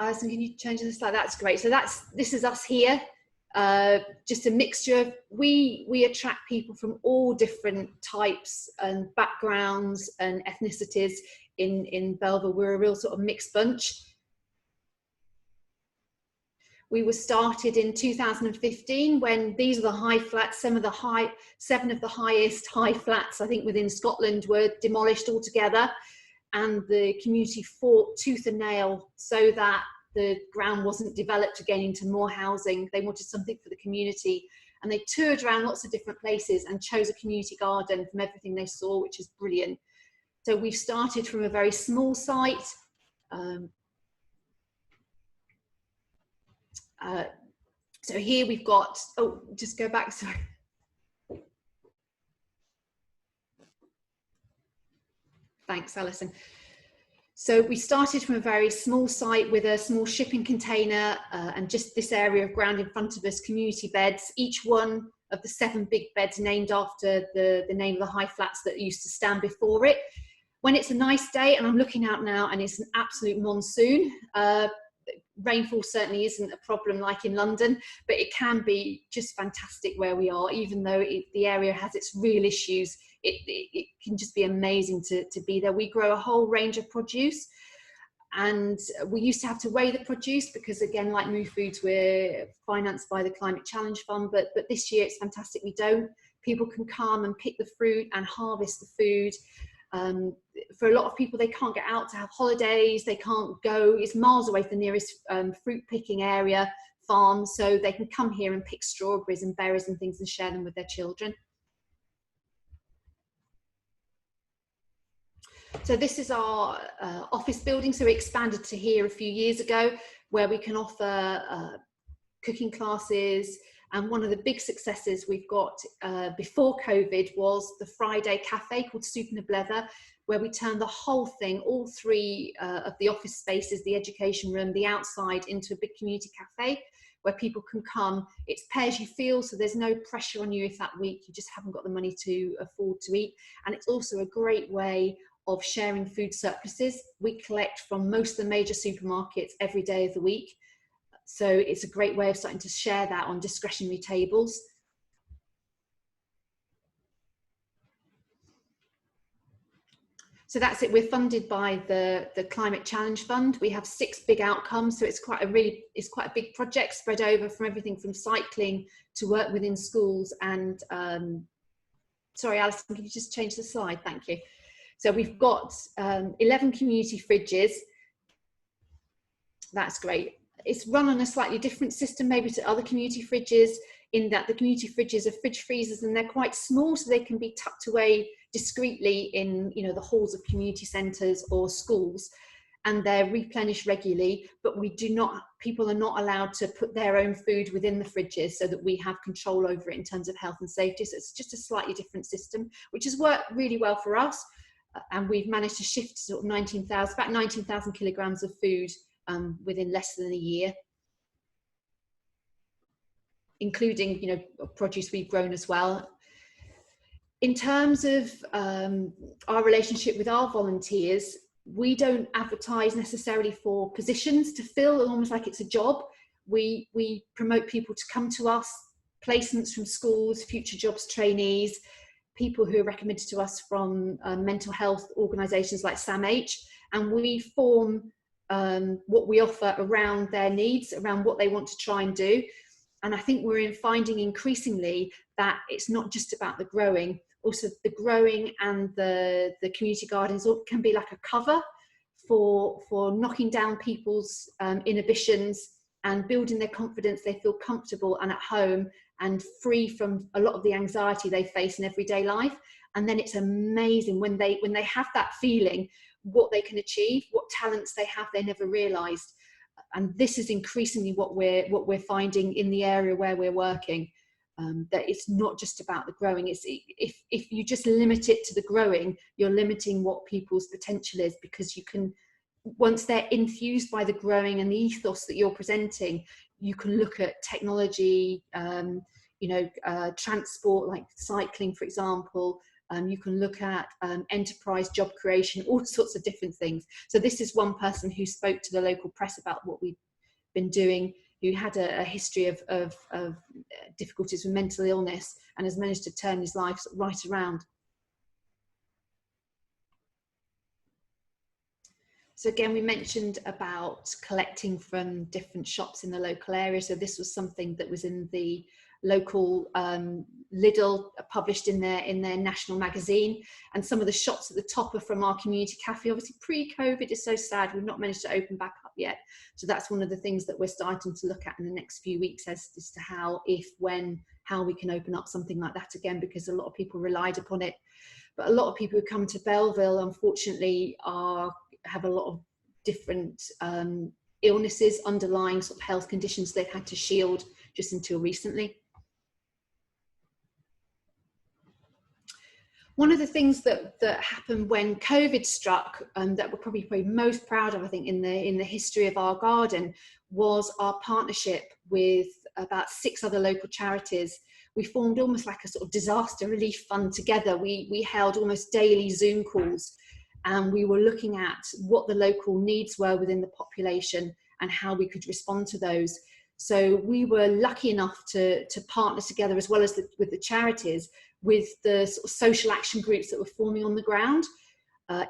Alison, can you change the slide? That's great. So this is us here. Just a mixture of, we attract people from all different types and backgrounds and ethnicities in Belleville. We're a real sort of mixed bunch. We were started in 2015 when these are the high flats. 7 of the highest high flats I think within Scotland were demolished altogether, and the community fought tooth and nail so that the ground wasn't developed again into more housing. They wanted something for the community, and they toured around lots of different places and chose a community garden from everything they saw, which is brilliant. So we've started from a very small site. So here we've got, oh, just go back, sorry. Thanks, Alison. So we started from a very small site with a small shipping container and just this area of ground in front of us, community beds, each one of the 7 big beds named after the name of the high flats that used to stand before it. When it's a nice day, and I'm looking out now and it's an absolute monsoon, rainfall certainly isn't a problem like in London, but it can be just fantastic where we are. Even though the area has its real issues, it can just be amazing to be there. We grow a whole range of produce, and we used to have to weigh the produce because, again, like Move Foods, we're financed by the Climate Challenge Fund, but this year it's fantastic we don't. People can come and pick the fruit and harvest the food. For a lot of people, they can't get out to have holidays, they can't go, it's miles away from the nearest fruit picking area, farm, so they can come here and pick strawberries and berries and things and share them with their children. So this is our office building. So we expanded to here a few years ago, where we can offer cooking classes. And one of the big successes we've got before COVID was the Friday cafe called Soup and a Blether, where we turned the whole thing, all 3 of the office spaces, the education room, the outside, into a big community cafe where people can come. It's pay as you feel, so there's no pressure on you if that week you just haven't got the money to afford to eat. And it's also a great way of sharing food surpluses. We collect from most of the major supermarkets every day of the week. So it's a great way of starting to share that on discretionary tables. So that's it. We're funded by the Climate Challenge Fund. We have 6 big outcomes. So it's quite a big project spread over from everything from cycling to work within schools. And sorry, Alison, can you just change the slide? Thank you. So we've got 11 community fridges. That's great. It's run on a slightly different system maybe to other community fridges, in that the community fridges are fridge freezers and they're quite small, so they can be tucked away discreetly in, you know, the halls of community centres or schools, and they're replenished regularly. But people are not allowed to put their own food within the fridges, so that we have control over it in terms of health and safety. So it's just a slightly different system, which has worked really well for us. and we've managed to shift sort of about 19,000 kilograms of food within less than a year, including, you know, produce we've grown as well. In terms of our relationship with our volunteers, we don't advertise necessarily for positions to fill, almost like it's a job. We promote people to come to us, placements from schools, future jobs trainees, people who are recommended to us from mental health organisations like SAMH, and we form what we offer around their needs, around what they want to try and do. And I think we're finding increasingly that it's not just about the growing, also the growing and the community gardens can be like a cover for knocking down people's inhibitions and building their confidence. They feel comfortable and at home and free from a lot of the anxiety they face in everyday life. And then it's amazing when they have that feeling, what they can achieve, what talents they have they never realized. And this is increasingly what we're finding in the area where we're working, that it's not just about the growing. It's if you just limit it to the growing, you're limiting what people's potential is, because you can, once they're infused by the growing and the ethos that you're presenting, you can look at technology, transport, like cycling, for example. You can look at enterprise job creation, all sorts of different things. So this is one person who spoke to the local press about what we've been doing, who had a history of difficulties with mental illness and has managed to turn his life right around. So again, we mentioned about collecting from different shops in the local area. So this was something that was in the local Lidl, published in their national magazine, and some of the shops at the top are from our community cafe. Obviously pre-COVID, is so sad we've not managed to open back up yet, so that's one of the things that we're starting to look at in the next few weeks as to how, if, when, how we can open up something like that again, because a lot of people relied upon it. But a lot of people who come to Belleville, unfortunately, have a lot of different illnesses, underlying sort of health conditions they've had to shield just until recently. One of the things that happened when COVID struck, that we're probably most proud of, I think, in the history of our garden, was our partnership with about 6 other local charities. We formed almost like a sort of disaster relief fund together. We held almost daily Zoom calls, and we were looking at what the local needs were within the population and how we could respond to those. So we were lucky enough to partner together, as well as with the charities, with the sort of social action groups that were forming on the ground.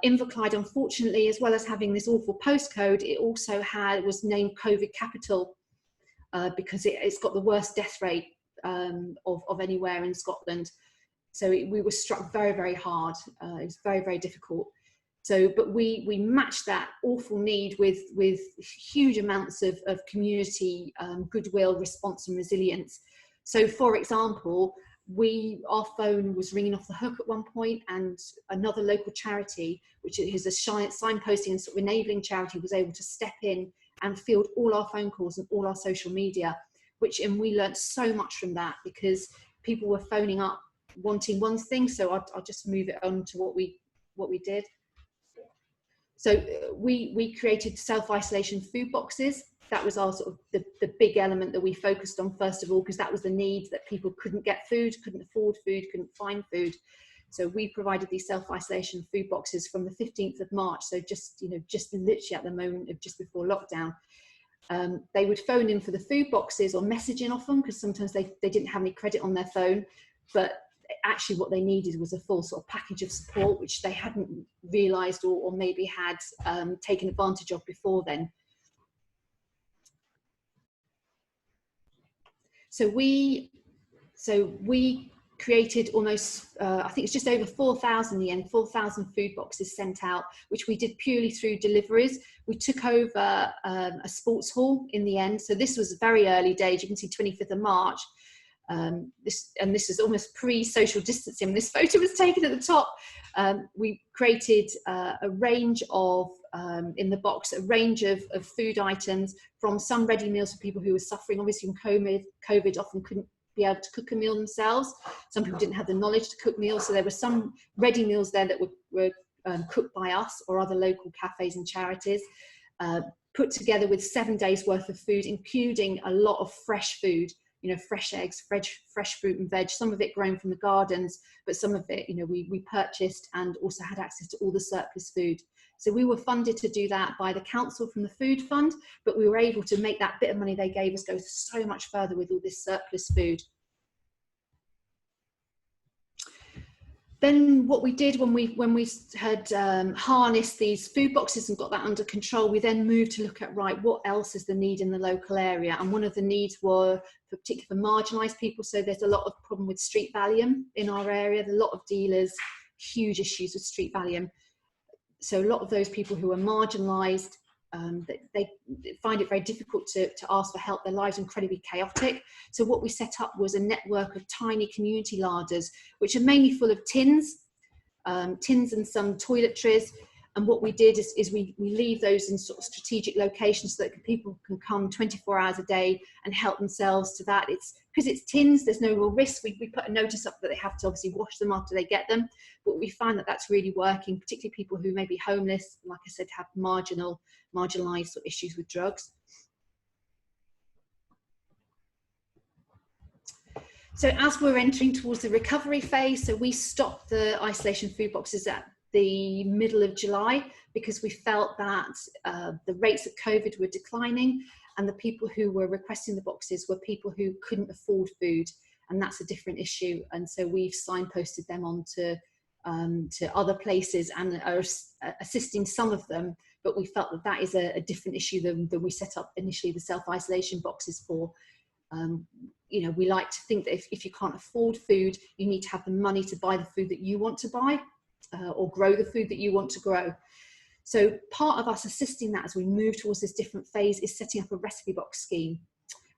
Inverclyde, unfortunately, as well as having this awful postcode, it also was named COVID capital because it's got the worst death rate of anywhere in Scotland. So we were struck very, very hard. It was very, very difficult. So, but we matched that awful need with huge amounts of community goodwill, response and resilience. So, for example, our phone was ringing off the hook at one point, and another local charity, which is a signposting and sort of enabling charity, was able to step in and field all our phone calls and all our social media, and we learned so much from that, because people were phoning up wanting one thing. So I'll just move it on to what we did. So we created self-isolation food boxes. That was our sort of the big element that we focused on first of all, because that was the need, that people couldn't get food, couldn't afford food, couldn't find food. So we provided these self-isolation food boxes from the 15th of March. So just literally at the moment of just before lockdown. They would phone in for the food boxes or message in off them, because sometimes they didn't have any credit on their phone, but actually what they needed was a full sort of package of support, which they hadn't realised or maybe had taken advantage of before then. So we created almost, I think it's just over 4,000 in the end, 4,000 food boxes sent out, which we did purely through deliveries. We took over a sports hall in the end. So this was very early days. You can see 25th of March. This is almost pre-social distancing. This photo was taken at the top. We created a range of, in the box, a range of food items, from some ready meals for people who were suffering, obviously from COVID often couldn't be able to cook a meal themselves. Some people didn't have the knowledge to cook meals, so there were some ready meals there that were cooked by us or other local cafes and charities, put together with 7 days worth of food, including a lot of fresh food, you know, fresh eggs, fresh fruit and veg, some of it grown from the gardens, but some of it, you know, we purchased, and also had access to all the surplus food. So we were funded to do that by the council from the food fund, but we were able to make that bit of money they gave us go so much further with all this surplus food. Then what we did when we had harnessed these food boxes and got that under control, we then moved to look at, right, what else is the need in the local area? And one of the needs were particularly for marginalised people. So there's a lot of problem with street Valium in our area. There's a lot of dealers, huge issues with street Valium. So a lot of those people who are marginalised, they find it very difficult to ask for help. Their lives are incredibly chaotic. So what we set up was a network of tiny community larders, which are mainly full of tins and some toiletries. And what we did is we leave those in sort of strategic locations so that people can come 24 hours a day and help themselves to that. It's because it's tins, there's no real risk. We put a notice up that they have to obviously wash them after they get them. But we find that that's really working, particularly people who may be homeless, like I said, have marginalised sort of issues with drugs. So as we're entering towards the recovery phase, so we stopped the isolation food boxes at the middle of July because we felt that the rates of COVID were declining, and the people who were requesting the boxes were people who couldn't afford food, and that's a different issue. And so we've signposted them on to other places and are assisting some of them, but we felt that that is a different issue than we set up initially the self-isolation boxes for. You know, we like to think that if you can't afford food, you need to have the money to buy the food that you want to buy, or grow the food that you want to grow. So part of us assisting that as we move towards this different phase is setting up a recipe box scheme.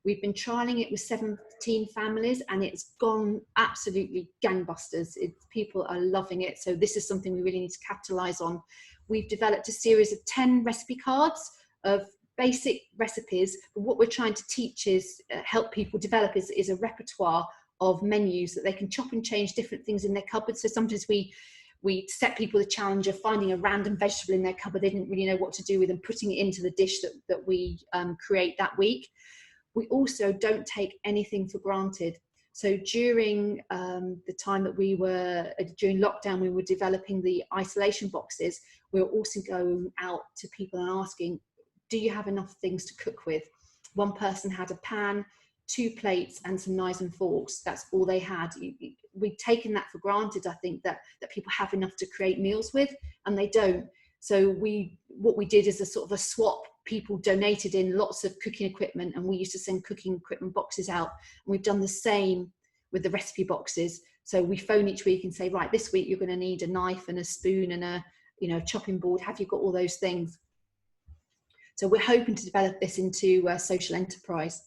We've been trialling it with 17 families and it's gone absolutely gangbusters. People are loving it. So this is something we really need to capitalise on. We've developed a series of 10 recipe cards of basic recipes, but what we're trying to teach is help people develop is a repertoire of menus that they can chop and change different things in their cupboard. So sometimes we set people the challenge of finding a random vegetable in their cupboard they didn't really know what to do with and putting it into the dish that we create that week. We also don't take anything for granted. So during the time that during lockdown, we were developing the isolation boxes, we were also going out to people and asking, do you have enough things to cook with? One person had a pan, 2 plates and some knives and forks. That's all they had. We'd taken that for granted, I think, that people have enough to create meals with, and they don't. So what we did is a sort of a swap. People donated in lots of cooking equipment, and we used to send cooking equipment boxes out. And we've done the same with the recipe boxes. So we phone each week and say, right, this week you're going to need a knife and a spoon and a chopping board. Have you got all those things? So we're hoping to develop this into a social enterprise.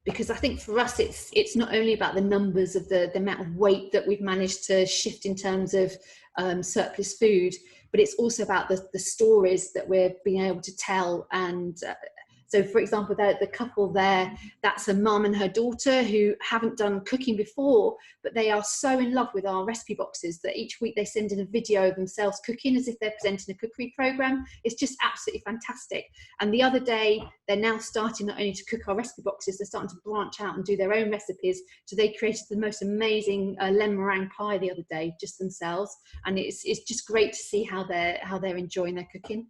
Because I think for us, it's not only about the numbers of the amount of weight that we've managed to shift in terms of surplus food, but it's also about the stories that we're being able to tell. And so, for example, the couple there, that's a mum and her daughter who haven't done cooking before, but they are so in love with our recipe boxes that each week they send in a video of themselves cooking as if they're presenting a cookery program. It's just absolutely fantastic. And the other day, they're now starting not only to cook our recipe boxes, they're starting to branch out and do their own recipes. So they created the most amazing lemon meringue pie the other day, just themselves. And it's just great to see how they're enjoying their cooking.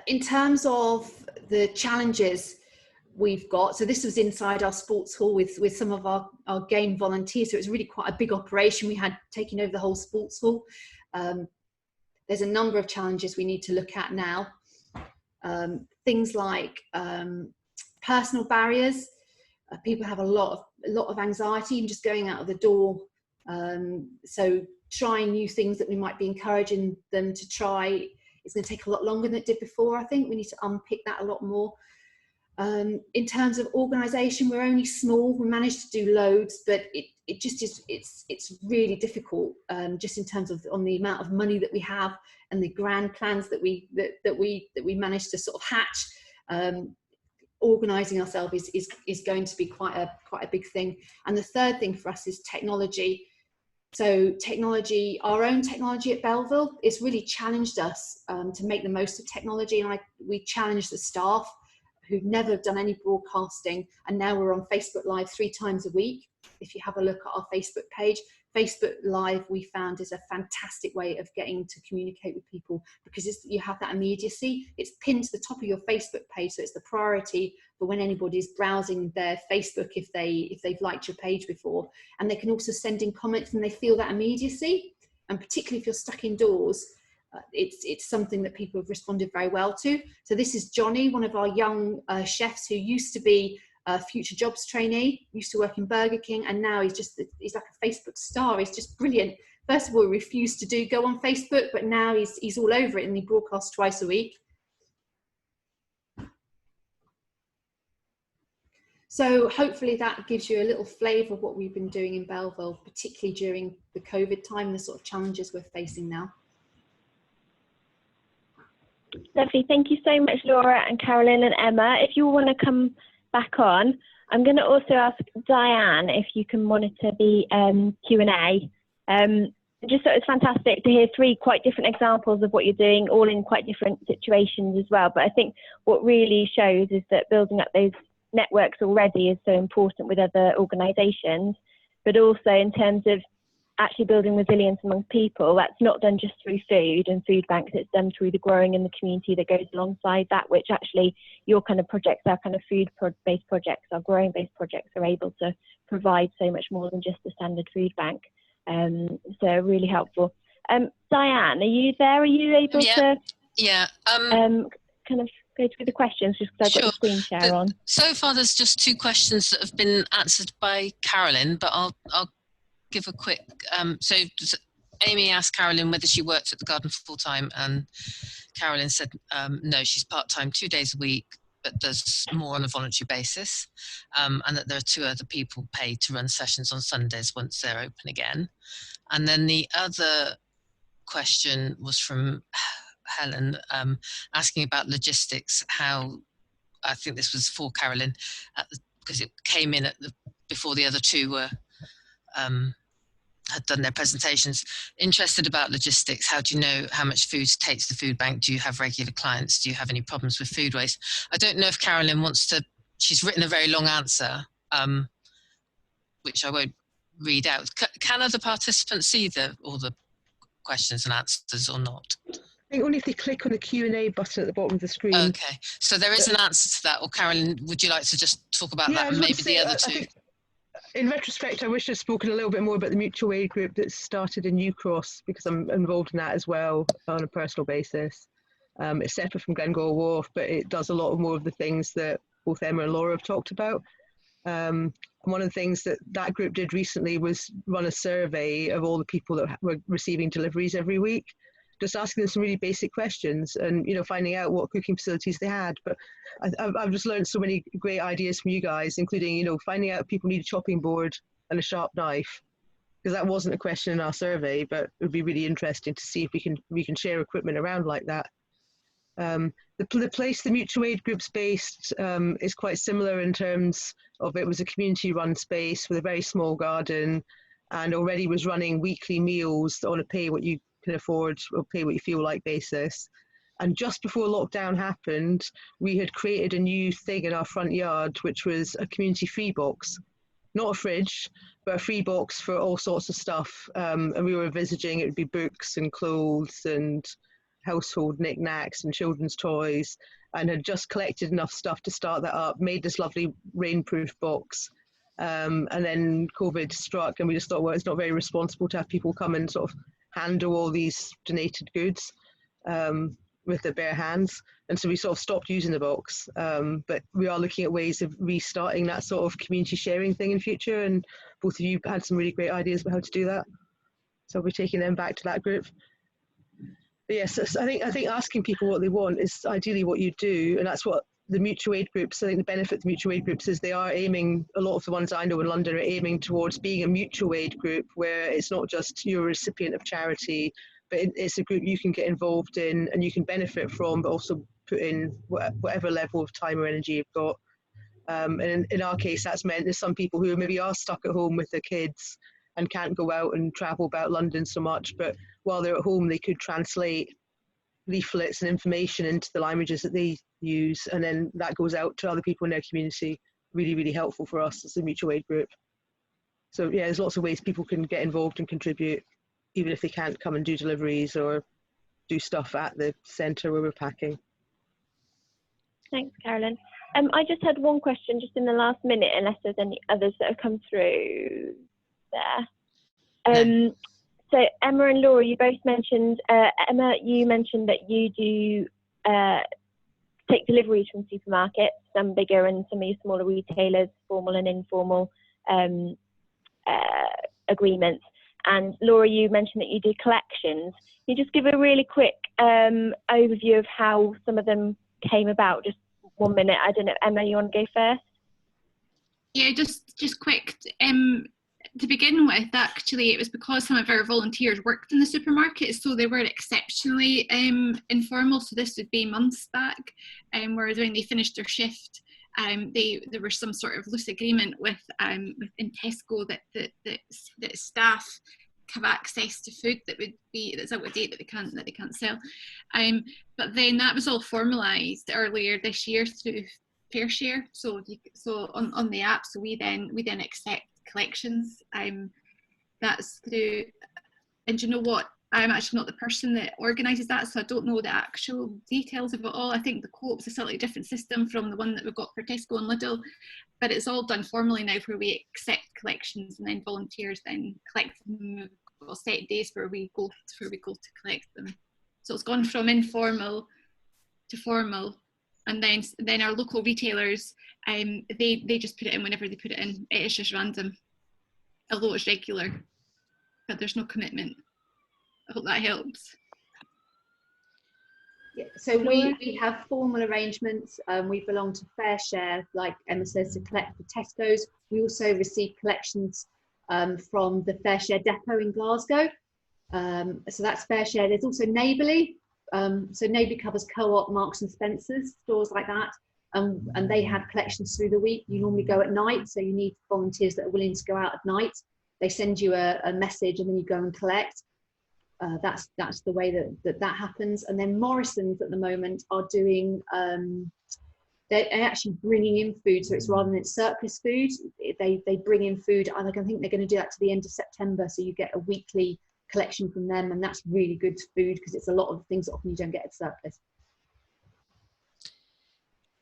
In terms of the challenges we've got, so this was inside our sports hall with some of our game volunteers, so it was really quite a big operation. We had taken over the whole sports hall. There's a number of challenges we need to look at now. Things like personal barriers. People have a lot of anxiety in just going out of the door. So trying new things that we might be encouraging them to try, it's going to take a lot longer than it did before. I think we need to unpick that a lot more. In terms of organisation, we're only small. We managed to do loads, but it just is. It's really difficult, just in terms of on the amount of money that we have and the grand plans that we managed to sort of hatch. organising ourselves is going to be quite a big thing. And the third thing for us is technology. So technology, our own technology at Belleville, it's really challenged us to make the most of technology. And we challenged the staff who've never done any broadcasting, and now we're on Facebook Live 3 times a week. If you have a look at our Facebook page, Facebook Live we found is a fantastic way of getting to communicate with people, because you have that immediacy. It's pinned to the top of your Facebook page, so it's the priority for when anybody's browsing their Facebook if they've liked your page before. And they can also send in comments and they feel that immediacy. And particularly if you're stuck indoors, it's something that people have responded very well to. So this is Johnny, one of our young chefs who used to be a Future Jobs trainee, used to work in Burger King, and now he's like a Facebook star. He's just brilliant. First of all, he refused to go on Facebook, but now he's all over it, and he broadcasts twice a week. So hopefully that gives you a little flavour of what we've been doing in Belleville, particularly during the COVID time, the sort of challenges we're facing now. Lovely. Thank you so much, Laura and Carolyn and Emma. If you want to come back on, I'm going to also ask Diane if you can monitor the Q&A. Just thought it was fantastic to hear 3 quite different examples of what you're doing, all in quite different situations as well. But I think what really shows is that building up those networks already is so important with other organisations, but also in terms of actually building resilience among people. That's not done just through food and food banks, it's done through the growing in the community that goes alongside that, which actually your kind of projects, our kind of food-based projects, our growing-based projects are able to provide so much more than just the standard food bank. So really helpful. Diane, are you there? Are you able to kind of go through the questions, just because I've got the screen share on? So far there's just 2 questions that have been answered by Carolyn, but I'll give a quick, so Amy asked Carolyn whether she worked at the garden full-time, and Carolyn said no, she's part-time 2 days a week, but does more on a voluntary basis, and that there are 2 other people paid to run sessions on Sundays once they're open again. And then the other question was from Helen, asking about logistics, how, I think this was for Carolyn, because it came in before the other 2 were had done their presentations. Interested about logistics. How do you know how much food to take to the food bank? Do you have regular clients? Do you have any problems with food waste? I don't know if Carolyn wants to, she's written a very long answer, which I won't read out. Can other participants see all the questions and answers or not? I think only if they click on the Q&A button at the bottom of the screen. Okay, so there is an answer to that, or Carolyn, would you like to just talk about that and maybe the other 2? In retrospect, I wish I'd spoken a little bit more about the mutual aid group that started in New Cross, because I'm involved in that as well on a personal basis. It's separate from Glengore Wharf, but it does a lot more of the things that both Emma and Laura have talked about. One of the things that group did recently was run a survey of all the people that were receiving deliveries every week, just asking them some really basic questions and, finding out what cooking facilities they had. But I've just learned so many great ideas from you guys, including, finding out if people need a chopping board and a sharp knife, because that wasn't a question in our survey, but it would be really interesting to see if we can share equipment around like that. The place the mutual aid group's based is quite similar in terms of it was a community run space with a very small garden, and already was running weekly meals on a pay what you can afford or pay what you feel like basis. And just before lockdown happened, we had created a new thing in our front yard, which was a community free box, not a fridge, but a free box for all sorts of stuff. And we were envisaging it would be books and clothes and household knickknacks and children's toys, and had just collected enough stuff to start that up, made this lovely rainproof box. And then COVID struck, and we just thought, well, it's not very responsible to have people come and sort of handle all these donated goods with their bare hands. And so we sort of stopped using the box. But we are looking at ways of restarting that sort of community sharing thing in future. And both of you had some really great ideas about how to do that. So we're taking them back to that group. But yes, I think asking people what they want is ideally what you do. And that's what the mutual aid groups, I think the benefit of the mutual aid groups is they are aiming, a lot of the ones I know in London are aiming towards being a mutual aid group where it's not just you're a recipient of charity, but it's a group you can get involved in and you can benefit from, but also put in whatever level of time or energy you've got. And in our case, that's meant there's some people who maybe are stuck at home with their kids and can't go out and travel about London so much, but while they're at home, they could translate leaflets and information into the languages that they use, and then that goes out to other people in their community. Really, really helpful for us as a mutual aid group. So yeah, there's lots of ways people can get involved and contribute, even if they can't come and do deliveries or do stuff at the centre where we're packing. Thanks, Carolyn. I just had one question just in the last minute, unless there's any others that have come through there. No. So Emma and Laura, you both mentioned, Emma, you mentioned that you do take deliveries from supermarkets, some bigger and some of your smaller retailers, formal and informal agreements. And Laura, you mentioned that you do collections. Can you just give a really quick overview of how some of them came about? Just 1 minute. I don't know, Emma, you want to go first? Yeah, just quick. To begin with, actually, it was because some of our volunteers worked in the supermarket, so they were exceptionally informal. So this would be months back, whereas when they finished their shift, there was some sort of loose agreement within Tesco that staff have access to food that's out of date that they can't sell. But then that was all formalised earlier this year through Fair Share. So on the app, so we then accept collections. That's through, and you know what? I'm actually not the person that organises that, so I don't know the actual details of it all. I think the Co-op's a slightly different system from the one that we've got for Tesco and Lidl, but it's all done formally now, where we accept collections and then volunteers then collect them. We've got set days where we go to collect them. So it's gone from informal to formal, and then our local retailers, they just put it in whenever they put it in. It is just random, although it's regular, but there's no commitment. I hope that helps. Yeah, so we have formal arrangements. We belong to Fair Share, like Emma says, to collect for Tesco's. We also receive collections from the Fair Share depot in Glasgow. So that's Fair Share. There's also Neighbourly. So Neighbourly covers Co-op, Marks and Spencer's, stores like that. And they have collections through the week. You normally go at night, so you need volunteers that are willing to go out at night. They send you a message and then you go and collect. That's the way that happens. And then Morrison's at the moment are doing, they're actually bringing in food. So it's rather than it's surplus food, they bring in food. I think they're going to do that to the end of September. So you get a weekly collection from them, and that's really good food because it's a lot of things that often you don't get at surplus.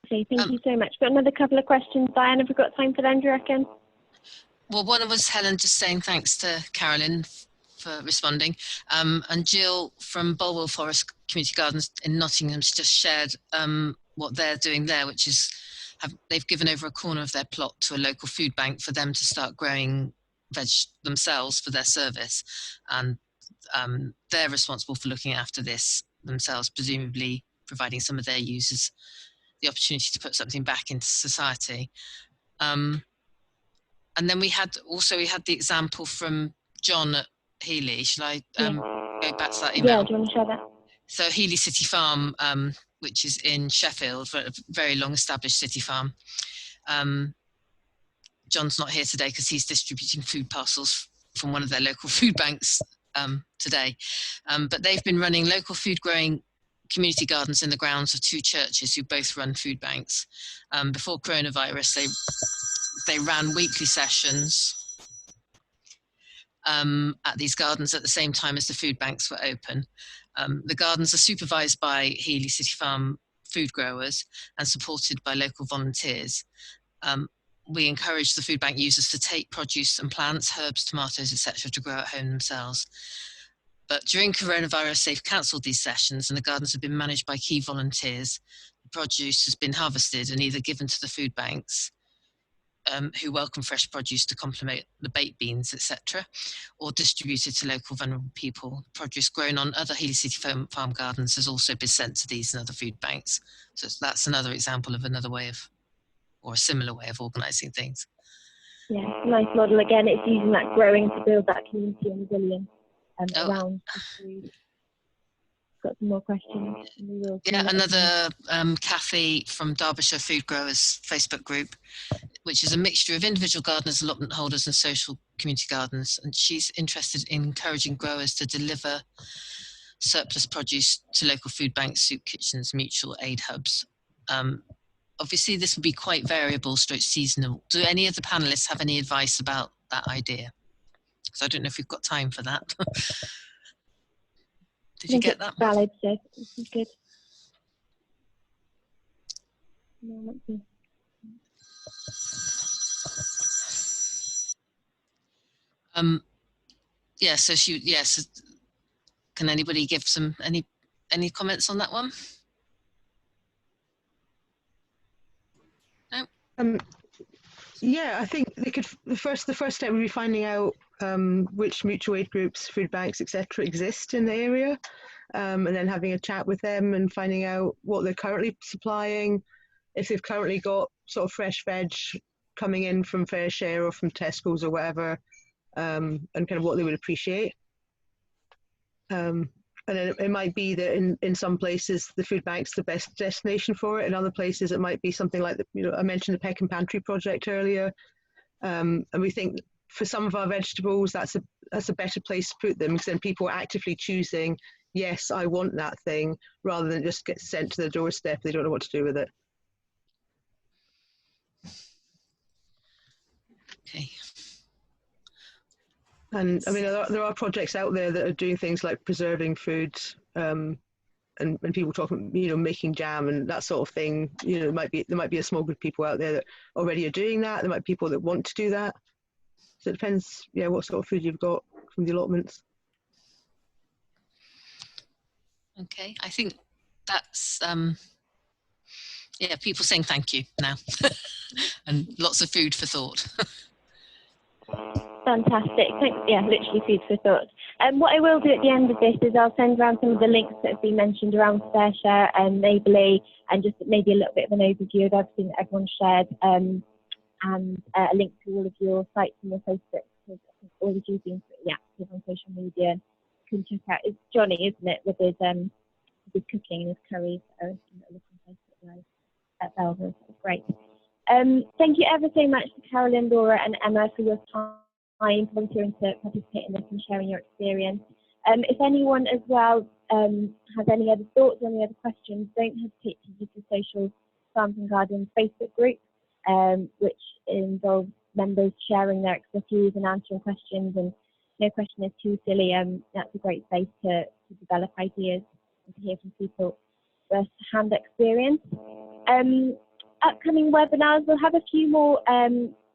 Okay, thank you so much. Got another couple of questions, Diane. Have we got time for them, do you reckon? Well, one was Helen just saying thanks to Carolyn for responding. And Jill from Bulwell Forest Community Gardens in Nottingham's just shared what they're doing there, which is they've given over a corner of their plot to a local food bank for them to start growing veg themselves for their service. And they're responsible for looking after this themselves, presumably providing some of their users the opportunity to put something back into society. And then we had the example from John at Healy. Shall I go back to that email? Yeah, do you want to share that? So Healy City Farm, which is in Sheffield, a very long established city farm. John's not here today because he's distributing food parcels from one of their local food banks today. But they've been running local food growing community gardens in the grounds of two churches who both run food banks. Before coronavirus, they ran weekly sessions at these gardens at the same time as the food banks were open. The gardens are supervised by Healy City Farm food growers and supported by local volunteers. We encourage the food bank users to take produce and plants, herbs, tomatoes, etc., to grow at home themselves. But during coronavirus, they've cancelled these sessions and the gardens have been managed by key volunteers. The produce has been harvested and either given to the food banks, who welcome fresh produce to complement the baked beans, etc., or distributed to local vulnerable people. Produce grown on other Healy City Farm gardens has also been sent to these and other food banks. So that's another example of another way of, or a similar way of organising things. Yeah, nice model. Again, it's using that growing to build that community and resilience around the food. got some more questions. We will Yeah, another Kathy from Derbyshire Food Growers Facebook group, which is a mixture of individual gardeners, allotment holders and social community gardens. And she's interested in encouraging growers to deliver surplus produce to local food banks, soup kitchens, mutual aid hubs. Obviously, this would be quite variable, stroke seasonal. Do any of the panelists have any advice about that idea? Because I don't know if we've got time for that. Did you get that? Valid, so this is good. No, yeah, so yes. Can anybody give any comments on that one? No? Yeah, I think they could. The first step would be finding out which mutual aid groups, food banks, etc., exist in the area, and then having a chat with them and finding out what they're currently supplying, if they've currently got sort of fresh veg coming in from Fair Share or from Tesco's or whatever, and kind of what they would appreciate. And then it might be that in some places the food bank's the best destination for it. In other places it might be something like I mentioned the Peck and Pantry project earlier, and we think for some of our vegetables that's a better place to put them, because then people are actively choosing, yes, I want that thing, rather than just get sent to their doorstep. They don't know what to do with it. Okay. And I mean, there are projects out there that are doing things like preserving food, and people talking, making jam and that sort of thing. There might be a small group of people out there that already are doing that. There might be people that want to do that. So it depends, what sort of food you've got from the allotments. Okay, I think that's people saying thank you now, and lots of food for thought. Fantastic. Thanks. Yeah, literally food for thought. What I will do at the end of this is I'll send around some of the links that have been mentioned around FareShare and Neighbourly, and just maybe a little bit of an overview of everything that everyone shared, and a link to all of your sites and your Facebook, because I think all of you have been pretty active on social media. You can check out, it's Johnny, isn't it, with his cooking and his curries that are looking Facebook Live at Belville. That's great. Thank you ever so much to Carolyn, Laura and Emma for your time volunteering to participate in this and sharing your experience. If anyone as well has any other thoughts or any other questions, don't hesitate to use the Social Farms and Gardens Facebook group, which involves members sharing their expertise and answering questions, and no question is too silly. That's a great space to develop ideas and to hear from people first-hand experience. Upcoming webinars, we'll have a few more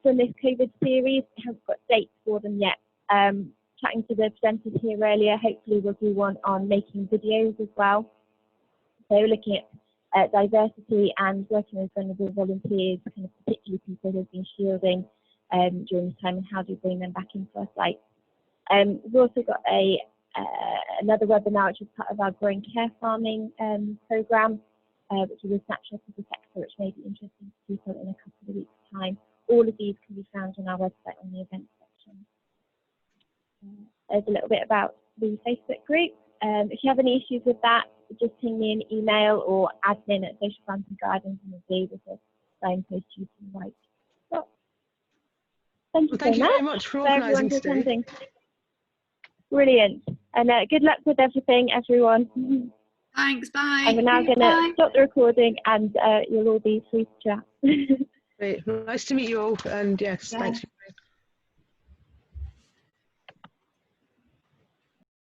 from this COVID series. We haven't got dates for them yet. Chatting to the presenters here earlier, hopefully we'll do one on making videos as well. So looking at diversity and working with vulnerable volunteers, kind of particularly people who've been shielding during this time, and how do we bring them back into our site. We've also got another webinar which is part of our Growing Care Farming programme, which is a snapshot of the sector, which may be interesting to people in a couple of weeks' time. All of these can be found on our website on the events section. There's a little bit about the Facebook group. If you have any issues with that, just ping me an email or admin at Social Farms and Gardens, and we'll be able to signpost you to the right spot. Thank you very much for organising today. Brilliant. And good luck with everything, everyone. Thanks, bye. And we're now going to stop the recording, and you'll all be free to chat. Great. Nice to meet you all, and yes, thanks.